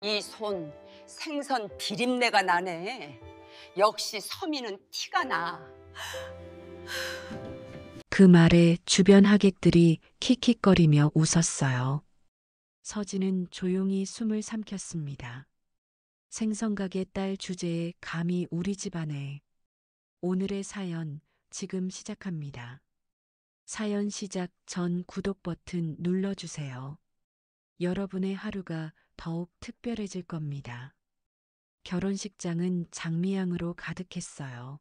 이 손 생선 비린내가 나네. 역시 서민은 티가 나. 그 말에 주변 하객들이 킥킥거리며 웃었어요. 서진은 조용히 숨을 삼켰습니다. 생선가게 딸 주제에 감히 우리 집안에. 오늘의 사연 지금 시작합니다. 사연 시작 전 구독 버튼 눌러주세요. 여러분의 하루가 더욱 특별해질 겁니다. 결혼식장은 장미향으로 가득했어요.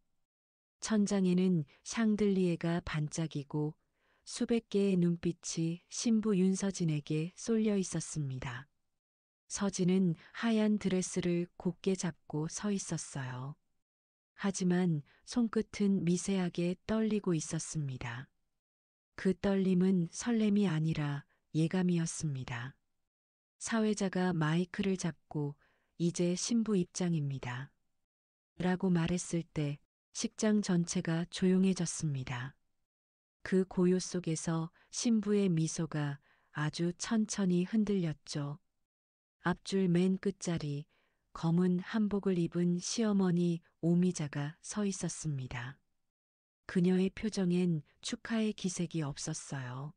천장에는 샹들리에가 반짝이고 수백 개의 눈빛이 신부 윤서진에게 쏠려 있었습니다. 서진은 하얀 드레스를 곧게 잡고 서 있었어요. 하지만 손끝은 미세하게 떨리고 있었습니다. 그 떨림은 설렘이 아니라 예감이었습니다. 사회자가 마이크를 잡고 이제 신부 입장입니다. 라고 말했을 때 식장 전체가 조용해졌습니다. 그 고요 속에서 신부의 미소가 아주 천천히 흔들렸죠. 앞줄 맨 끝자리 검은 한복을 입은 시어머니 오미자가 서 있었습니다. 그녀의 표정엔 축하의 기색이 없었어요.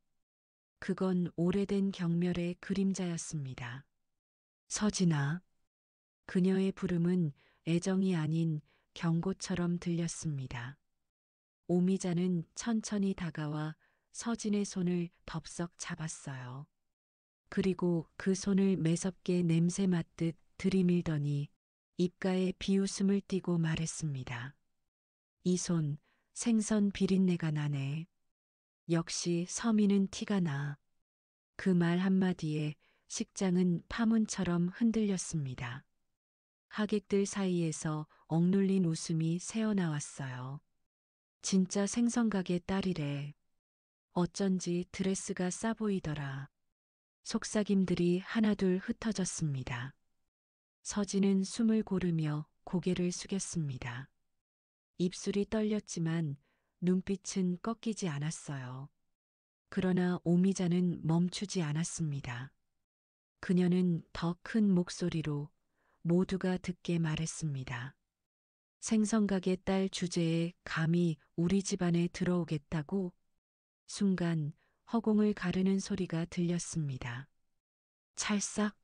그건 오래된 경멸의 그림자였습니다. 서진아. 그녀의 부름은 애정이 아닌 경고처럼 들렸습니다. 오미자는 천천히 다가와 서진의 손을 덥석 잡았어요. 그리고 그 손을 매섭게 냄새 맡듯 들이밀더니 입가에 비웃음을 띠고 말했습니다. 이 손, 생선 비린내가 나네. 역시 서민은 티가 나. 그 말 한마디에 식장은 파문처럼 흔들렸습니다. 하객들 사이에서 억눌린 웃음이 새어나왔어요. 진짜 생선가게 딸이래. 어쩐지 드레스가 싸 보이더라. 속삭임들이 하나둘 흩어졌습니다. 서진은 숨을 고르며 고개를 숙였습니다. 입술이 떨렸지만 눈빛은 꺾이지 않았어요. 그러나 오미자는 멈추지 않았습니다. 그녀는 더 큰 목소리로 모두가 듣게 말했습니다. 생선가게 딸 주제에 감히 우리 집안에 들어오겠다고? 순간 허공을 가르는 소리가 들렸습니다. 찰싹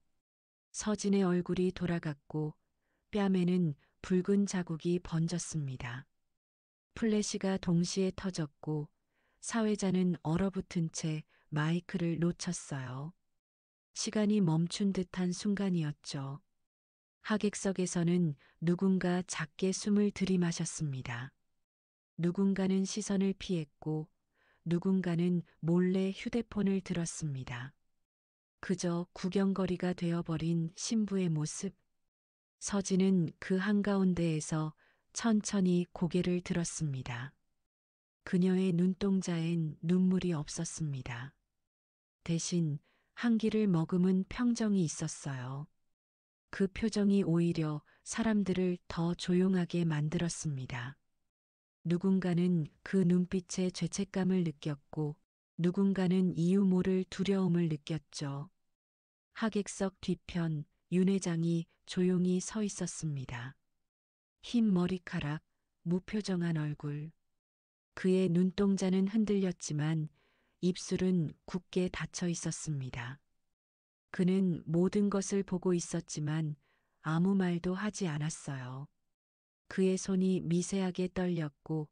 서진의 얼굴이 돌아갔고 뺨에는 붉은 자국이 번졌습니다. 플래시가 동시에 터졌고 사회자는 얼어붙은 채 마이크를 놓쳤어요. 시간이 멈춘 듯한 순간이었죠. 하객석에서는 누군가 작게 숨을 들이마셨습니다. 누군가는 시선을 피했고 누군가는 몰래 휴대폰을 들었습니다. 그저 구경거리가 되어버린 신부의 모습. 서진은 그 한가운데에서 천천히 고개를 들었습니다. 그녀의 눈동자엔 눈물이 없었습니다. 대신 한기를 머금은 평정이 있었어요. 그 표정이 오히려 사람들을 더 조용하게 만들었습니다. 누군가는 그 눈빛에 죄책감을 느꼈고 누군가는 이유 모를 두려움을 느꼈죠. 하객석 뒤편 윤 회장이 조용히 서 있었습니다. 흰 머리카락, 무표정한 얼굴. 그의 눈동자는 흔들렸지만 입술은 굳게 닫혀 있었습니다. 그는 모든 것을 보고 있었지만 아무 말도 하지 않았어요. 그의 손이 미세하게 떨렸고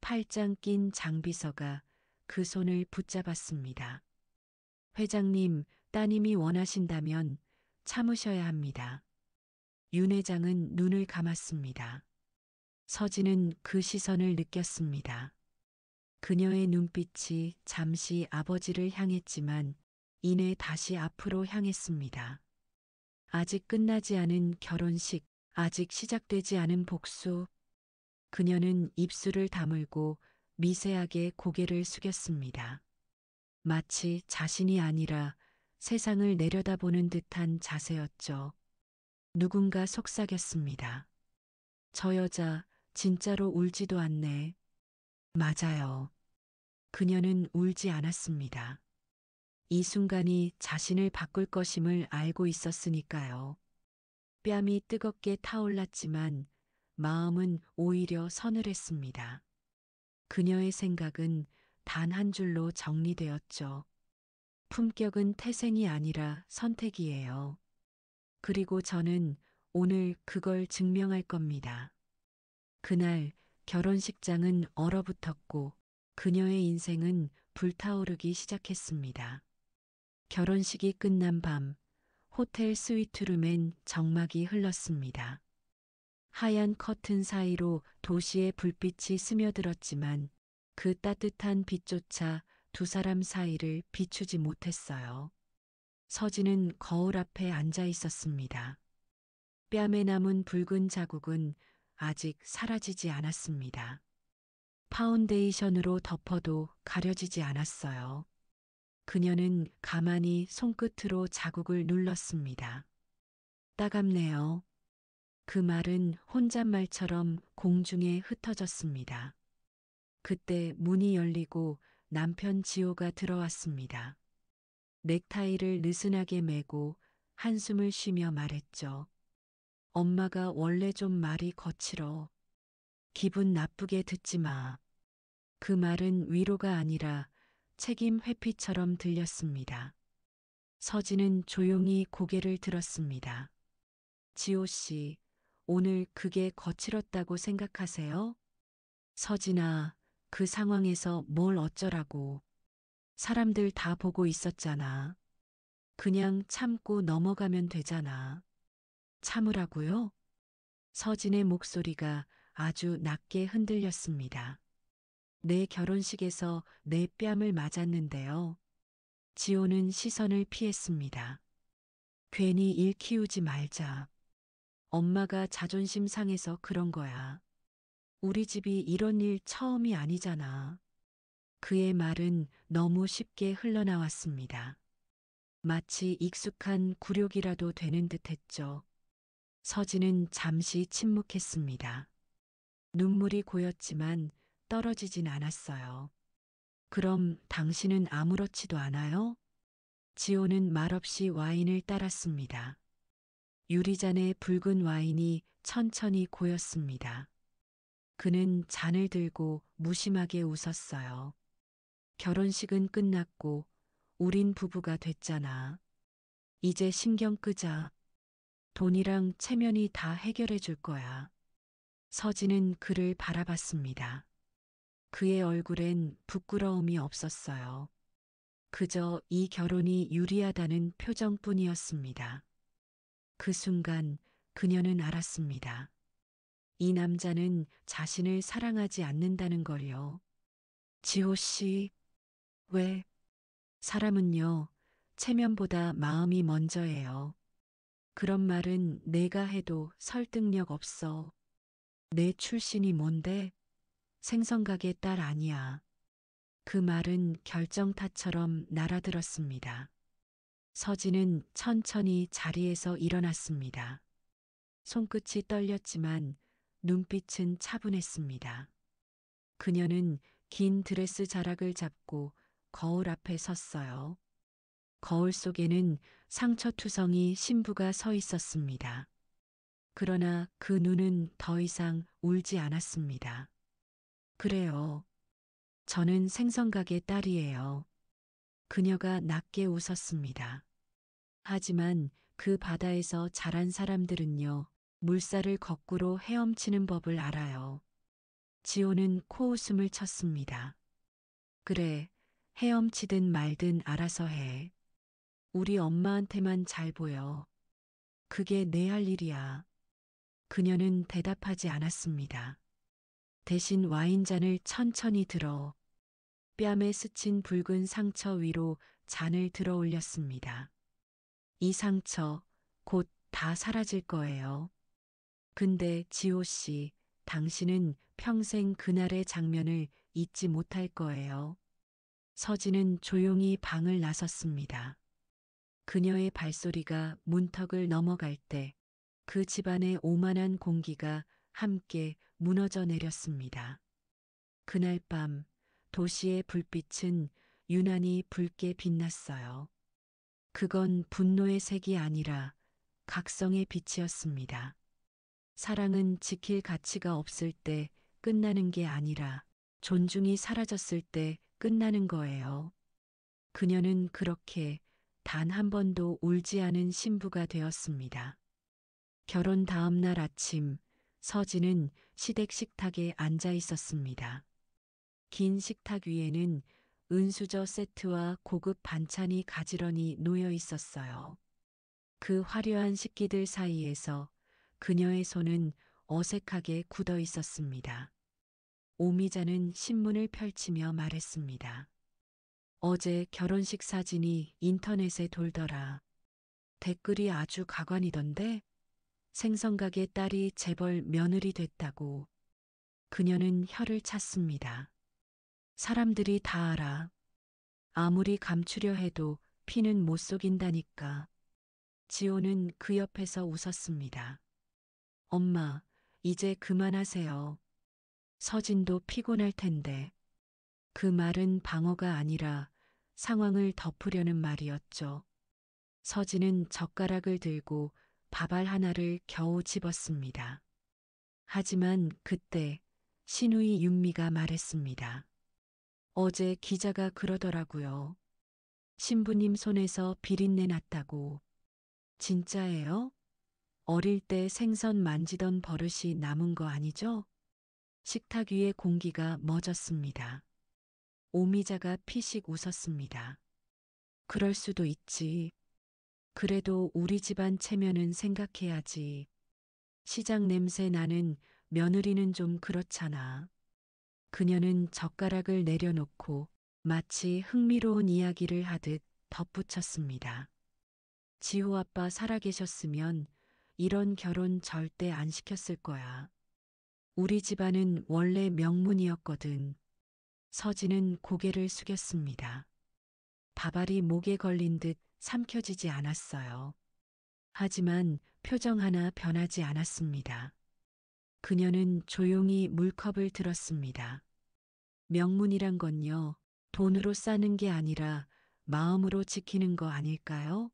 팔짱 낀 장비서가 그 손을 붙잡았습니다. 회장님, 따님이 원하신다면 참으셔야 합니다. 윤 회장은 눈을 감았습니다. 서진은 그 시선을 느꼈습니다. 그녀의 눈빛이 잠시 아버지를 향했지만 이내 다시 앞으로 향했습니다. 아직 끝나지 않은 결혼식, 아직 시작되지 않은 복수. 그녀는 입술을 다물고 미세하게 고개를 숙였습니다. 마치 자신이 아니라 세상을 내려다보는 듯한 자세였죠. 누군가 속삭였습니다. 저 여자 진짜로 울지도 않네. 맞아요. 그녀는 울지 않았습니다. 이 순간이 자신을 바꿀 것임을 알고 있었으니까요. 뺨이 뜨겁게 타올랐지만 마음은 오히려 서늘했습니다. 그녀의 생각은 단 한 줄로 정리되었죠. 품격은 태생이 아니라 선택이에요. 그리고 저는 오늘 그걸 증명할 겁니다. 그날 결혼식장은 얼어붙었고 그녀의 인생은 불타오르기 시작했습니다. 결혼식이 끝난 밤 호텔 스위트룸엔 정막이 흘렀습니다. 하얀 커튼 사이로 도시의 불빛이 스며들었지만 그 따뜻한 빛조차 두 사람 사이를 비추지 못했어요. 서진은 거울 앞에 앉아 있었습니다. 뺨에 남은 붉은 자국은 아직 사라지지 않았습니다. 파운데이션으로 덮어도 가려지지 않았어요. 그녀는 가만히 손끝으로 자국을 눌렀습니다. 따갑네요. 그 말은 혼잣말처럼 공중에 흩어졌습니다. 그때 문이 열리고 남편 지호가 들어왔습니다. 넥타이를 느슨하게 매고 한숨을 쉬며 말했죠. 엄마가 원래 좀 말이 거칠어. 기분 나쁘게 듣지 마. 그 말은 위로가 아니라 책임 회피처럼 들렸습니다. 서진은 조용히 고개를 들었습니다. 지호 씨, 오늘 그게 거칠었다고 생각하세요? 서진아, 그 상황에서 뭘 어쩌라고. 사람들 다 보고 있었잖아. 그냥 참고 넘어가면 되잖아. 참으라고요? 서진의 목소리가 아주 낮게 흔들렸습니다. 내 결혼식에서 내 뺨을 맞았는데요. 지호는 시선을 피했습니다. 괜히 일 키우지 말자. 엄마가 자존심 상해서 그런 거야. 우리 집이 이런 일 처음이 아니잖아. 그의 말은 너무 쉽게 흘러나왔습니다. 마치 익숙한 굴욕이라도 되는 듯 했죠. 서진은 잠시 침묵했습니다. 눈물이 고였지만 떨어지진 않았어요. 그럼 당신은 아무렇지도 않아요? 지호는 말없이 와인을 따랐습니다. 유리잔에 붉은 와인이 천천히 고였습니다. 그는 잔을 들고 무심하게 웃었어요. 결혼식은 끝났고 우린 부부가 됐잖아. 이제 신경 끄자. 돈이랑 체면이 다 해결해 줄 거야. 서진은 그를 바라봤습니다. 그의 얼굴엔 부끄러움이 없었어요. 그저 이 결혼이 유리하다는 표정뿐이었습니다. 그 순간 그녀는 알았습니다. 이 남자는 자신을 사랑하지 않는다는 걸요. 지호 씨, 왜? 사람은요, 체면보다 마음이 먼저예요. 그런 말은 내가 해도 설득력 없어. 내 출신이 뭔데? 생선가게 딸 아니야. 그 말은 결정타처럼 날아들었습니다. 서진은 천천히 자리에서 일어났습니다. 손끝이 떨렸지만 눈빛은 차분했습니다. 그녀는 긴 드레스 자락을 잡고 거울 앞에 섰어요. 거울 속에는 상처투성이 신부가 서 있었습니다. 그러나 그 눈은 더 이상 울지 않았습니다. 그래요. 저는 생선가게 딸이에요. 그녀가 낮게 웃었습니다. 하지만 그 바다에서 자란 사람들은요, 물살을 거꾸로 헤엄치는 법을 알아요. 지호는 코웃음을 쳤습니다. 그래, 헤엄치든 말든 알아서 해. 우리 엄마한테만 잘 보여. 그게 내 할 일이야. 그녀는 대답하지 않았습니다. 대신 와인잔을 천천히 들어 뺨에 스친 붉은 상처 위로 잔을 들어 올렸습니다. 이 상처 곧 다 사라질 거예요. 근데 지호 씨, 당신은 평생 그날의 장면을 잊지 못할 거예요. 서진은 조용히 방을 나섰습니다. 그녀의 발소리가 문턱을 넘어갈 때 그 집안의 오만한 공기가 함께 무너져 내렸습니다. 그날 밤 도시의 불빛은 유난히 붉게 빛났어요. 그건 분노의 색이 아니라 각성의 빛이었습니다. 사랑은 지킬 가치가 없을 때 끝나는 게 아니라 존중이 사라졌을 때 끝나는 거예요. 그녀는 그렇게 단 한 번도 울지 않은 신부가 되었습니다. 결혼 다음 날 아침, 서진은 시댁 식탁에 앉아 있었습니다. 긴 식탁 위에는 은수저 세트와 고급 반찬이 가지런히 놓여 있었어요. 그 화려한 식기들 사이에서 그녀의 손은 어색하게 굳어 있었습니다. 오미자는 신문을 펼치며 말했습니다. 어제 결혼식 사진이 인터넷에 돌더라. 댓글이 아주 가관이던데 생선가게 딸이 재벌 며느리 됐다고. 그녀는 혀를 찼습니다. 사람들이 다 알아. 아무리 감추려 해도 피는 못 속인다니까. 지호는 그 옆에서 웃었습니다. 엄마, 이제 그만하세요. 서진도 피곤할 텐데. 그 말은 방어가 아니라 상황을 덮으려는 말이었죠. 서진은 젓가락을 들고 밥알 하나를 겨우 집었습니다. 하지만 그때 신우이 윤미가 말했습니다. 어제 기자가 그러더라고요. 신부님 손에서 비린내 났다고. 진짜예요? 어릴 때 생선 만지던 버릇이 남은 거 아니죠? 식탁 위의 공기가 멎었습니다. 오미자가 피식 웃었습니다. 그럴 수도 있지. 그래도 우리 집안 체면은 생각해야지. 시장 냄새 나는 며느리는 좀 그렇잖아. 그녀는 젓가락을 내려놓고 마치 흥미로운 이야기를 하듯 덧붙였습니다. 지호 아빠 살아계셨으면 이런 결혼 절대 안 시켰을 거야. 우리 집안은 원래 명문이었거든. 서진은 고개를 숙였습니다. 밥알이 목에 걸린 듯 삼켜지지 않았어요. 하지만 표정 하나 변하지 않았습니다. 그녀는 조용히 물컵을 들었습니다. 명문이란 건요, 돈으로 싸는 게 아니라 마음으로 지키는 거 아닐까요?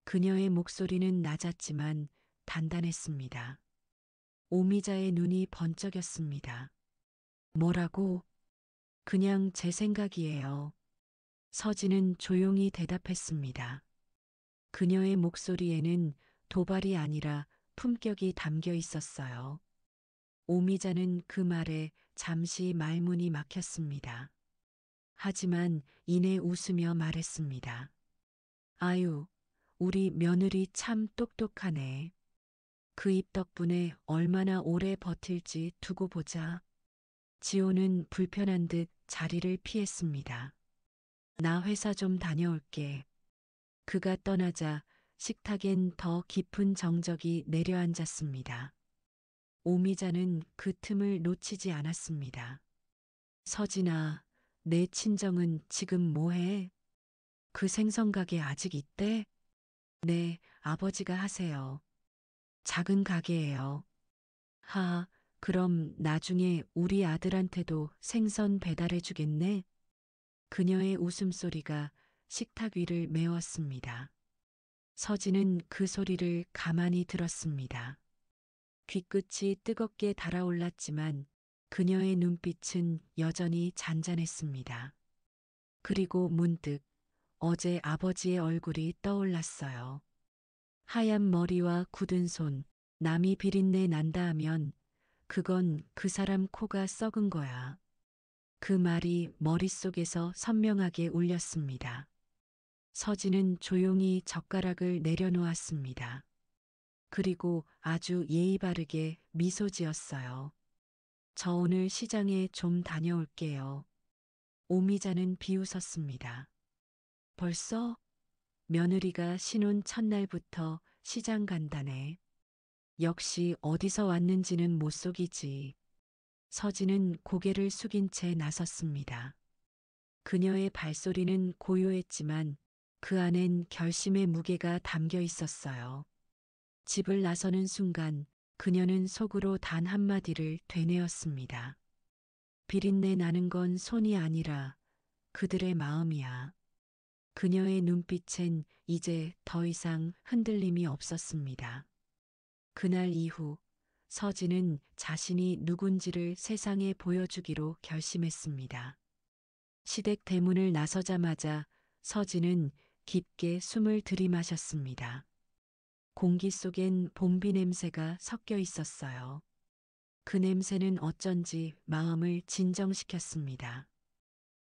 그녀의 목소리는 낮았지만 단단했습니다. 오미자의 눈이 번쩍였습니다. 뭐라고? 그냥 제 생각이에요. 서진은 조용히 대답했습니다. 그녀의 목소리에는 도발이 아니라 품격이 담겨 있었어요. 오미자는 그 말에 잠시 말문이 막혔습니다. 하지만 이내 웃으며 말했습니다. 아유, 우리 며느리 참 똑똑하네. 그 입 덕분에 얼마나 오래 버틸지 두고 보자. 지호는 불편한 듯 자리를 피했습니다. 나 회사 좀 다녀올게. 그가 떠나자 식탁엔 더 깊은 정적이 내려앉았습니다. 오미자는 그 틈을 놓치지 않았습니다. 서진아, 내 친정은 지금 뭐해? 그 생선가게 아직 있대? 네, 아버지가 하세요. 작은 가게예요. 하, 그럼 나중에 우리 아들한테도 생선 배달해 주겠네? 그녀의 웃음소리가 식탁 위를 메웠습니다. 서진은 그 소리를 가만히 들었습니다. 귀끝이 뜨겁게 달아올랐지만 그녀의 눈빛은 여전히 잔잔했습니다. 그리고 문득 어제 아버지의 얼굴이 떠올랐어요. 하얀 머리와 굳은 손, 남이 비린내 난다 하면 그건 그 사람 코가 썩은 거야. 그 말이 머릿속에서 선명하게 울렸습니다. 서진은 조용히 젓가락을 내려놓았습니다. 그리고 아주 예의 바르게 미소 지었어요. 저 오늘 시장에 좀 다녀올게요. 오미자는 비웃었습니다. 벌써? 며느리가 신혼 첫날부터 시장 간다네. 역시 어디서 왔는지는 못 속이지. 서진은 고개를 숙인 채 나섰습니다. 그녀의 발소리는 고요했지만 그 안엔 결심의 무게가 담겨 있었어요. 집을 나서는 순간 그녀는 속으로 단 한마디를 되뇌었습니다. 비린내 나는 건 손이 아니라 그들의 마음이야. 그녀의 눈빛엔 이제 더 이상 흔들림이 없었습니다. 그날 이후 서진은 자신이 누군지를 세상에 보여주기로 결심했습니다. 시댁 대문을 나서자마자 서진은 깊게 숨을 들이마셨습니다. 공기 속엔 봄비 냄새가 섞여 있었어요. 그 냄새는 어쩐지 마음을 진정시켰습니다.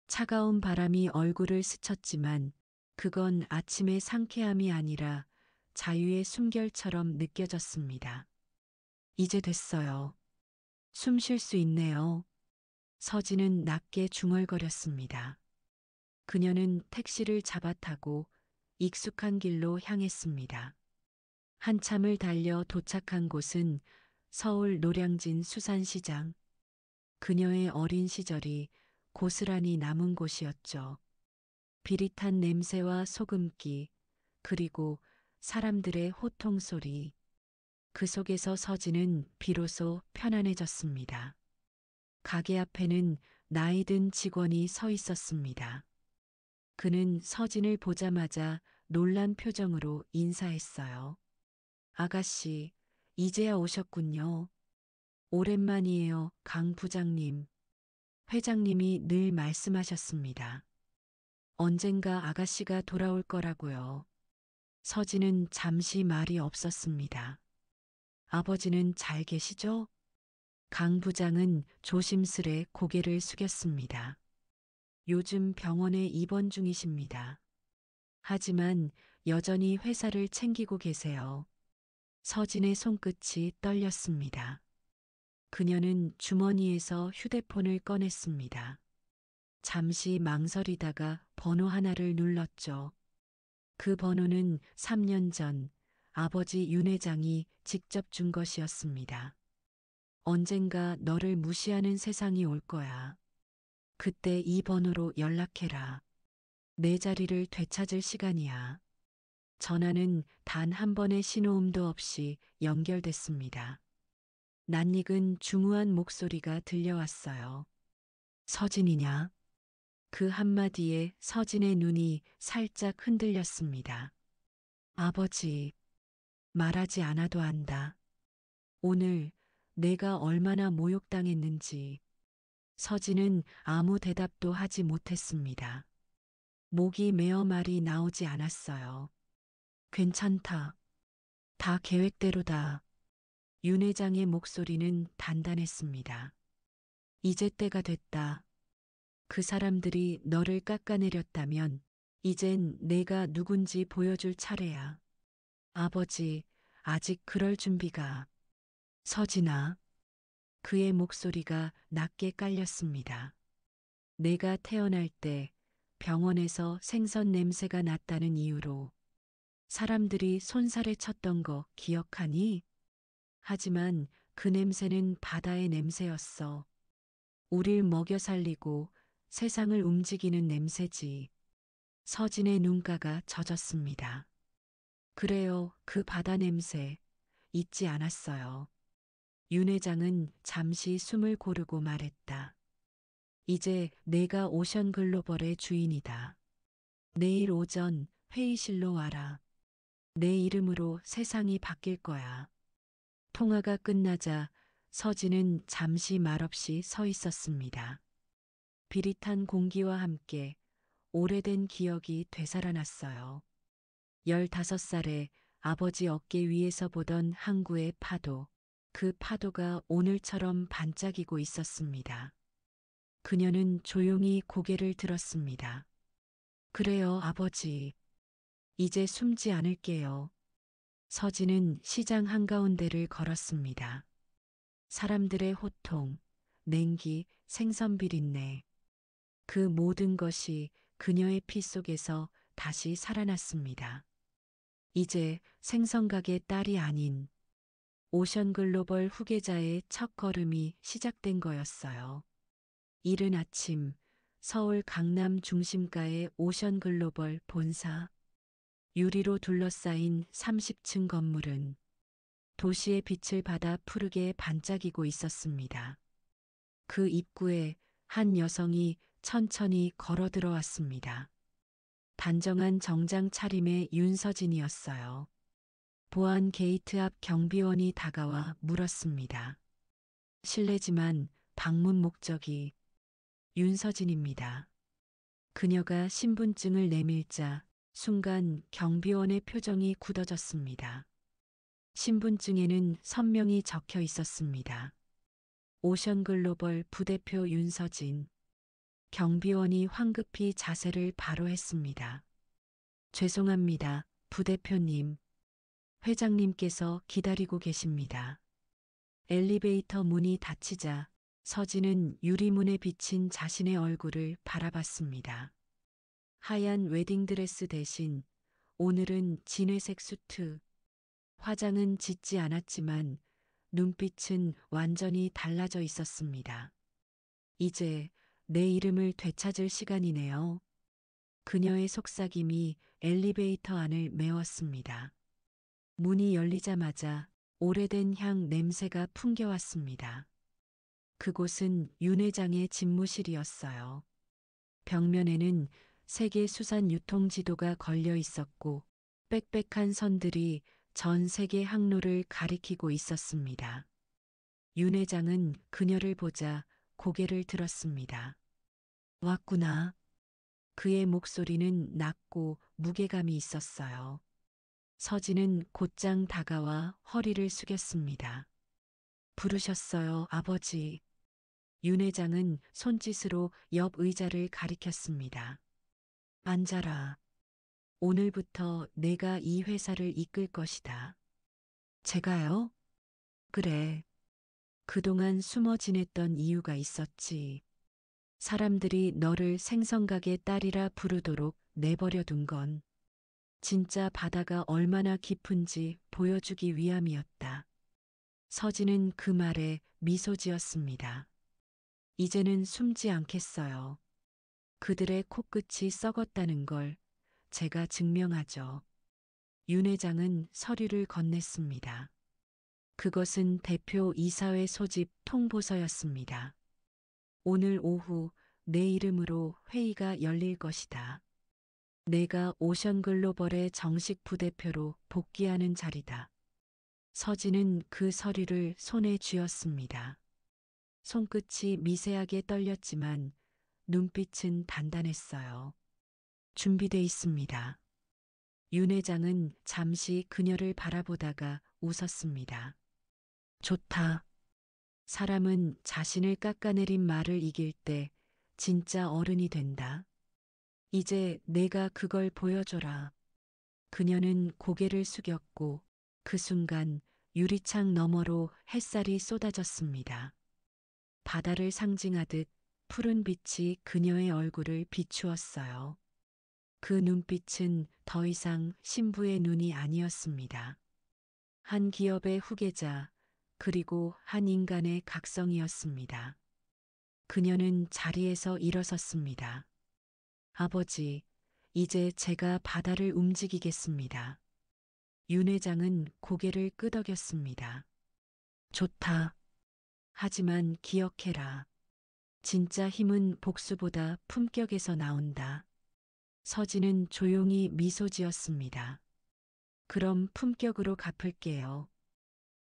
차가운 바람이 얼굴을 스쳤지만 그건 아침의 상쾌함이 아니라 자유의 숨결처럼 느껴졌습니다. 이제 됐어요. 숨 쉴 수 있네요. 서진은 낮게 중얼거렸습니다. 그녀는 택시를 잡아타고 익숙한 길로 향했습니다. 한참을 달려 도착한 곳은 서울 노량진 수산시장. 그녀의 어린 시절이 고스란히 남은 곳이었죠. 비릿한 냄새와 소금기, 그리고 사람들의 호통 소리. 그 속에서 서진은 비로소 편안해졌습니다. 가게 앞에는 나이 든 직원이 서 있었습니다. 그는 서진을 보자마자 놀란 표정으로 인사했어요. 아가씨, 이제야 오셨군요. 오랜만이에요, 강 부장님. 회장님이 늘 말씀하셨습니다. 언젠가 아가씨가 돌아올 거라고요. 서진은 잠시 말이 없었습니다. 아버지는 잘 계시죠? 강 부장은 조심스레 고개를 숙였습니다. 요즘 병원에 입원 중이십니다. 하지만 여전히 회사를 챙기고 계세요. 서진의 손끝이 떨렸습니다. 그녀는 주머니에서 휴대폰을 꺼냈습니다. 잠시 망설이다가 번호 하나를 눌렀죠. 그 번호는 3년 전 아버지 윤 회장이 직접 준 것이었습니다. 언젠가 너를 무시하는 세상이 올 거야. 그때 이 번호로 연락해라. 내 자리를 되찾을 시간이야. 전화는 단 한 번의 신호음도 없이 연결됐습니다. 낯익은 중후한 목소리가 들려왔어요. 서진이냐? 그 한마디에 서진의 눈이 살짝 흔들렸습니다. 아버지, 말하지 않아도 안다. 오늘 내가 얼마나 모욕당했는지. 서진은 아무 대답도 하지 못했습니다. 목이 메어 말이 나오지 않았어요. 괜찮다. 다 계획대로다. 윤 회장의 목소리는 단단했습니다. 이제 때가 됐다. 그 사람들이 너를 깎아내렸다면 이젠 내가 누군지 보여줄 차례야. 아버지, 아직 그럴 준비가. 서진아. 그의 목소리가 낮게 깔렸습니다. 내가 태어날 때 병원에서 생선 냄새가 났다는 이유로 사람들이 손살에 쳤던 거 기억하니? 하지만 그 냄새는 바다의 냄새였어. 우릴 먹여 살리고 세상을 움직이는 냄새지. 서진의 눈가가 젖었습니다. 그래요, 그 바다 냄새. 잊지 않았어요. 윤 회장은 잠시 숨을 고르고 말했다. 이제 내가 오션글로벌의 주인이다. 내일 오전 회의실로 와라. 내 이름으로 세상이 바뀔 거야. 통화가 끝나자 서진은 잠시 말없이 서 있었습니다. 비릿한 공기와 함께 오래된 기억이 되살아났어요. 15살에 아버지 어깨 위에서 보던 항구의 파도, 그 파도가 오늘처럼 반짝이고 있었습니다. 그녀는 조용히 고개를 들었습니다. 그래요, 아버지. 이제 숨지 않을게요. 서진은 시장 한가운데를 걸었습니다. 사람들의 호통, 냉기, 생선 비린내. 그 모든 것이 그녀의 피 속에서 다시 살아났습니다. 이제 생선가게 딸이 아닌 오션글로벌 후계자의 첫 걸음이 시작된 거였어요. 이른 아침 서울 강남 중심가의 오션글로벌 본사. 유리로 둘러싸인 30층 건물은 도시의 빛을 받아 푸르게 반짝이고 있었습니다. 그 입구에 한 여성이 천천히 걸어 들어왔습니다. 단정한 정장 차림의 윤서진이었어요. 보안 게이트 앞 경비원이 다가와 물었습니다. 실례지만 방문 목적이 윤서진입니다. 그녀가 신분증을 내밀자 순간 경비원의 표정이 굳어졌습니다. 신분증에는 선명히 적혀 있었습니다. 오션글로벌 부대표 윤서진. 경비원이 황급히 자세를 바로 했습니다. 죄송합니다, 부대표님. 회장님께서 기다리고 계십니다. 엘리베이터 문이 닫히자 서진은 유리문에 비친 자신의 얼굴을 바라봤습니다. 하얀 웨딩드레스 대신 오늘은 진회색 수트. 화장은 짙지 않았지만 눈빛은 완전히 달라져 있었습니다. 이제 내 이름을 되찾을 시간이네요. 그녀의 속삭임이 엘리베이터 안을 메웠습니다. 문이 열리자마자 오래된 향 냄새가 풍겨왔습니다. 그곳은 윤 회장의 집무실이었어요. 벽면에는 세계 수산 유통 지도가 걸려 있었고 빽빽한 선들이 전 세계 항로를 가리키고 있었습니다. 윤 회장은 그녀를 보자 고개를 들었습니다. 왔구나. 그의 목소리는 낮고 무게감이 있었어요. 서진은 곧장 다가와 허리를 숙였습니다. 부르셨어요, 아버지. 윤 회장은 손짓으로 옆 의자를 가리켰습니다. 앉아라. 오늘부터 내가 이 회사를 이끌 것이다. 제가요? 그래. 그동안 숨어 지냈던 이유가 있었지. 사람들이 너를 생선가게 딸이라 부르도록 내버려 둔 건 진짜 바다가 얼마나 깊은지 보여주기 위함이었다. 서진은 그 말에 미소 지었습니다. 이제는 숨지 않겠어요. 그들의 코끝이 썩었다는 걸 제가 증명하죠. 윤 회장은 서류를 건넸습니다. 그것은 대표 이사회 소집 통보서였습니다. 오늘 오후 내 이름으로 회의가 열릴 것이다. 내가 오션글로벌의 정식 부대표로 복귀하는 자리다. 서진은 그 서류를 손에 쥐었습니다. 손끝이 미세하게 떨렸지만 눈빛은 단단했어요. 준비돼 있습니다. 윤 회장은 잠시 그녀를 바라보다가 웃었습니다. 좋다. 사람은 자신을 깎아내린 말을 이길 때 진짜 어른이 된다. 이제 내가 그걸 보여줘라. 그녀는 고개를 숙였고 그 순간 유리창 너머로 햇살이 쏟아졌습니다. 바다를 상징하듯 푸른 빛이 그녀의 얼굴을 비추었어요. 그 눈빛은 더 이상 신부의 눈이 아니었습니다. 한 기업의 후계자, 그리고 한 인간의 각성이었습니다. 그녀는 자리에서 일어섰습니다. 아버지, 이제 제가 바다를 움직이겠습니다. 윤 회장은 고개를 끄덕였습니다. 좋다. 하지만 기억해라. 진짜 힘은 복수보다 품격에서 나온다. 서진은 조용히 미소 지었습니다. 그럼 품격으로 갚을게요.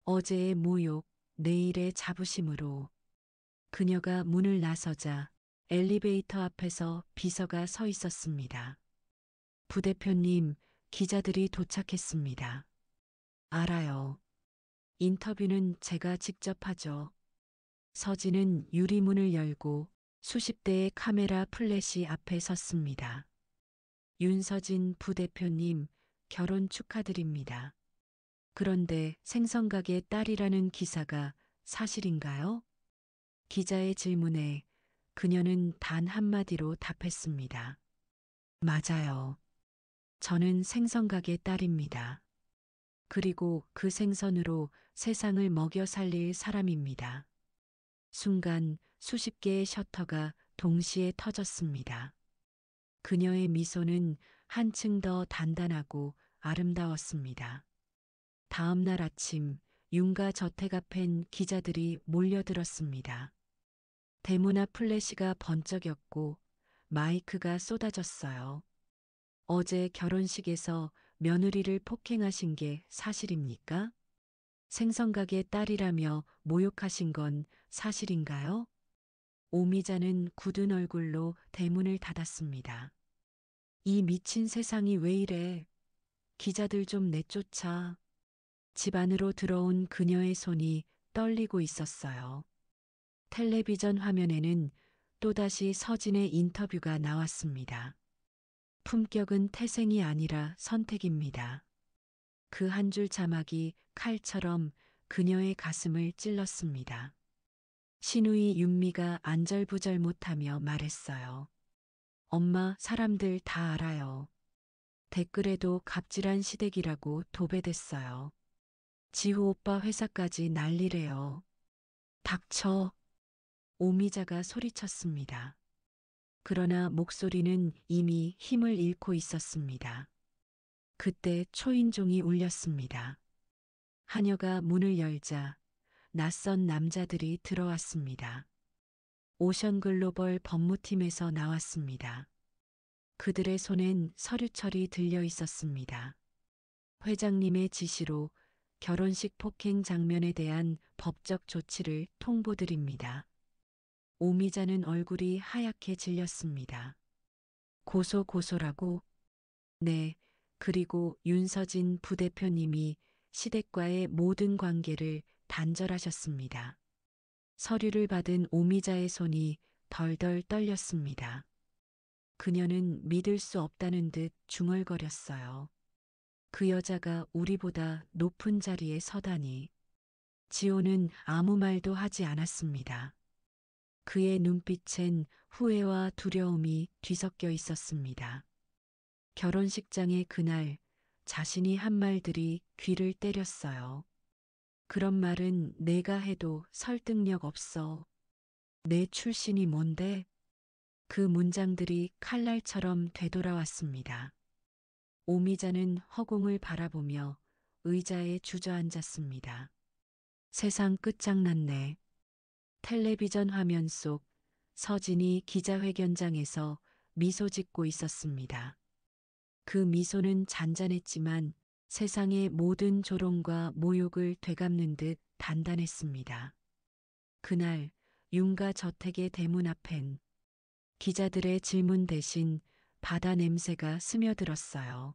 어제의 모욕, 내일의 자부심으로. 그녀가 문을 나서자 엘리베이터 앞에서 비서가 서 있었습니다. 부대표님, 기자들이 도착했습니다. 알아요. 인터뷰는 제가 직접 하죠. 서진은 유리문을 열고 수십 대의 카메라 플래시 앞에 섰습니다. 윤서진 부대표님, 결혼 축하드립니다. 그런데 생선가게 딸이라는 기사가 사실인가요? 기자의 질문에 그녀는 단 한마디로 답했습니다. 맞아요. 저는 생선가게 딸입니다. 그리고 그 생선으로 세상을 먹여 살릴 사람입니다. 순간 수십 개의 셔터가 동시에 터졌습니다. 그녀의 미소는 한층 더 단단하고 아름다웠습니다. 다음 날 아침 윤가 저택 앞엔 기자들이 몰려들었습니다. 대문 앞 플래시가 번쩍였고 마이크가 쏟아졌어요. 어제 결혼식에서 며느리를 폭행하신 게 사실입니까? 생선가게 딸이라며 모욕하신 건 사실인가요? 오미자는 굳은 얼굴로 대문을 닫았습니다. 이 미친 세상이 왜 이래? 기자들 좀 내쫓아. 집 안으로 들어온 그녀의 손이 떨리고 있었어요. 텔레비전 화면에는 또다시 서진의 인터뷰가 나왔습니다. 품격은 태생이 아니라 선택입니다. 그 한 줄 자막이 칼처럼 그녀의 가슴을 찔렀습니다. 신우이 윤미가 안절부절 못하며 말했어요. 엄마, 사람들 다 알아요. 댓글에도 갑질한 시댁이라고 도배됐어요. 지호 오빠 회사까지 난리래요. 닥쳐. 오미자가 소리쳤습니다. 그러나 목소리는 이미 힘을 잃고 있었습니다. 그때 초인종이 울렸습니다. 하녀가 문을 열자 낯선 남자들이 들어왔습니다. 오션글로벌 법무팀에서 나왔습니다. 그들의 손엔 서류철이 들려 있었습니다. 회장님의 지시로 결혼식 폭행 장면에 대한 법적 조치를 통보드립니다. 오미자는 얼굴이 하얗게 질렸습니다. 고소라고? 네, 그리고 윤서진 부대표님이 시댁과의 모든 관계를 단절하셨습니다. 서류를 받은 오미자의 손이 덜덜 떨렸습니다. 그녀는 믿을 수 없다는 듯 중얼거렸어요. 그 여자가 우리보다 높은 자리에 서다니. 지호는 아무 말도 하지 않았습니다. 그의 눈빛엔 후회와 두려움이 뒤섞여 있었습니다. 결혼식장의 그날 자신이 한 말들이 귀를 때렸어요. 그런 말은 내가 해도 설득력 없어. 내 출신이 뭔데? 그 문장들이 칼날처럼 되돌아왔습니다. 오미자는 허공을 바라보며 의자에 주저앉았습니다. 세상 끝장났네. 텔레비전 화면 속 서진이 기자회견장에서 미소 짓고 있었습니다. 그 미소는 잔잔했지만 세상의 모든 조롱과 모욕을 되갚는 듯 단단했습니다. 그날 윤가 저택의 대문 앞엔 기자들의 질문 대신 바다 냄새가 스며들었어요.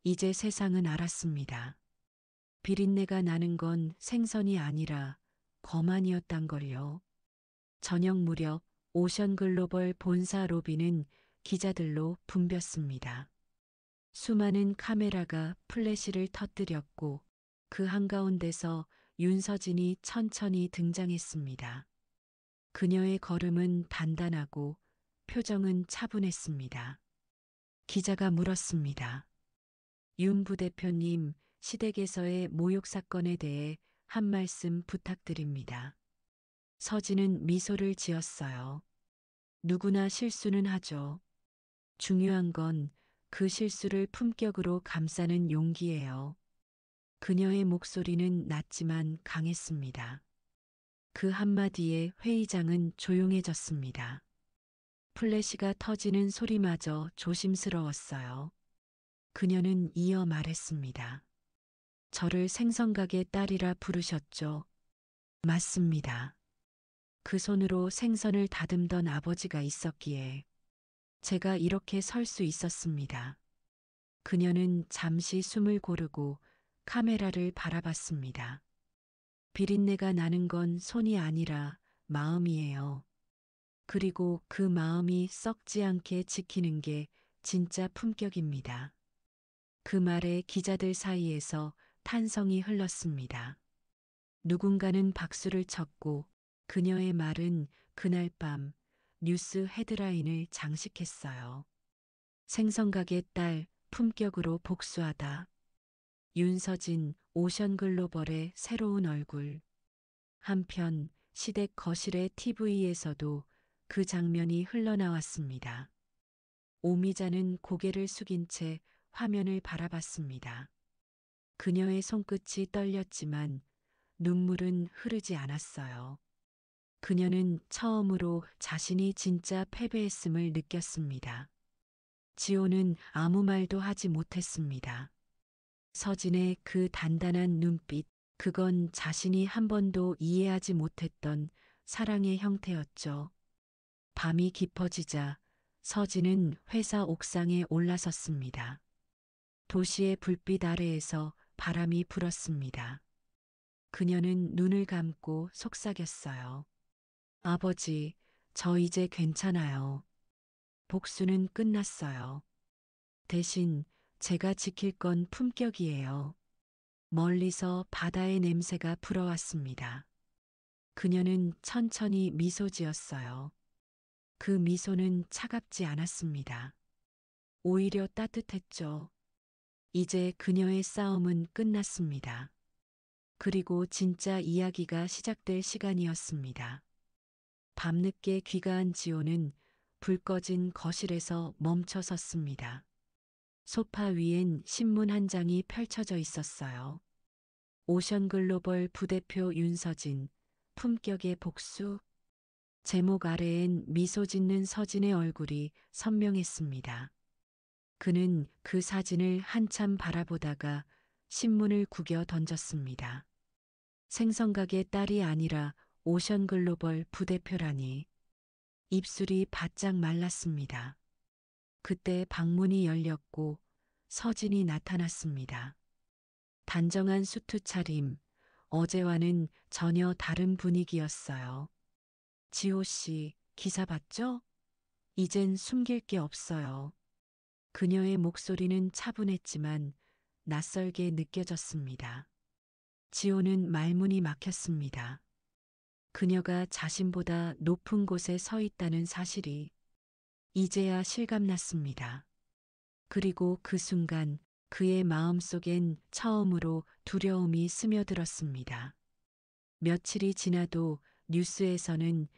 이제 세상은 알았습니다. 비린내가 나는 건 생선이 아니라 거만이었단 걸요. 저녁 무렵 오션글로벌 본사 로비는 기자들로 붐볐습니다. 수많은 카메라가 플래시를 터뜨렸고 그 한가운데서 윤서진이 천천히 등장했습니다. 그녀의 걸음은 단단하고 표정은 차분했습니다. 기자가 물었습니다. 윤 부대표님, 시댁에서의 모욕 사건에 대해 한 말씀 부탁드립니다. 서진은 미소를 지었어요. 누구나 실수는 하죠. 중요한 건 그 실수를 품격으로 감싸는 용기예요. 그녀의 목소리는 낮지만 강했습니다. 그 한마디에 회의장은 조용해졌습니다. 플래시가 터지는 소리마저 조심스러웠어요. 그녀는 이어 말했습니다. 저를 생선가게 딸이라 부르셨죠? 맞습니다. 그 손으로 생선을 다듬던 아버지가 있었기에 제가 이렇게 설 수 있었습니다. 그녀는 잠시 숨을 고르고 카메라를 바라봤습니다. 비린내가 나는 건 손이 아니라 마음이에요. 그리고 그 마음이 썩지 않게 지키는 게 진짜 품격입니다. 그 말에 기자들 사이에서 탄성이 흘렀습니다. 누군가는 박수를 쳤고 그녀의 말은 그날 밤 뉴스 헤드라인을 장식했어요. 생선가게 딸 품격으로 복수하다. 윤서진 오션글로벌의 새로운 얼굴. 한편 시댁 거실의 TV에서도 그 장면이 흘러나왔습니다. 오미자는 고개를 숙인 채 화면을 바라봤습니다. 그녀의 손끝이 떨렸지만 눈물은 흐르지 않았어요. 그녀는 처음으로 자신이 진짜 패배했음을 느꼈습니다. 지호는 아무 말도 하지 못했습니다. 서진의 그 단단한 눈빛, 그건 자신이 한 번도 이해하지 못했던 사랑의 형태였죠. 밤이 깊어지자 서진은 회사 옥상에 올라섰습니다. 도시의 불빛 아래에서 바람이 불었습니다. 그녀는 눈을 감고 속삭였어요. 아버지, 저 이제 괜찮아요. 복수는 끝났어요. 대신 제가 지킬 건 품격이에요. 멀리서 바다의 냄새가 불어왔습니다. 그녀는 천천히 미소 지었어요. 그 미소는 차갑지 않았습니다. 오히려 따뜻했죠. 이제 그녀의 싸움은 끝났습니다. 그리고 진짜 이야기가 시작될 시간이었습니다. 밤늦게 귀가한 지호는 불 꺼진 거실에서 멈춰 섰습니다. 소파 위엔 신문 한 장이 펼쳐져 있었어요. 오션글로벌 부대표 윤서진, 품격의 복수. 제목 아래엔 미소 짓는 서진의 얼굴이 선명했습니다. 그는 그 사진을 한참 바라보다가 신문을 구겨 던졌습니다. 생선가게 딸이 아니라 오션글로벌 부대표라니. 입술이 바짝 말랐습니다. 그때 방문이 열렸고 서진이 나타났습니다. 단정한 수트 차림, 어제와는 전혀 다른 분위기였어요. 지호 씨, 기사 봤죠? 이젠 숨길 게 없어요. 그녀의 목소리는 차분했지만 낯설게 느껴졌습니다. 지호는 말문이 막혔습니다. 그녀가 자신보다 높은 곳에 서 있다는 사실이 이제야 실감났습니다. 그리고 그 순간 그의 마음속엔 처음으로 두려움이 스며들었습니다. 며칠이 지나도 뉴스에서는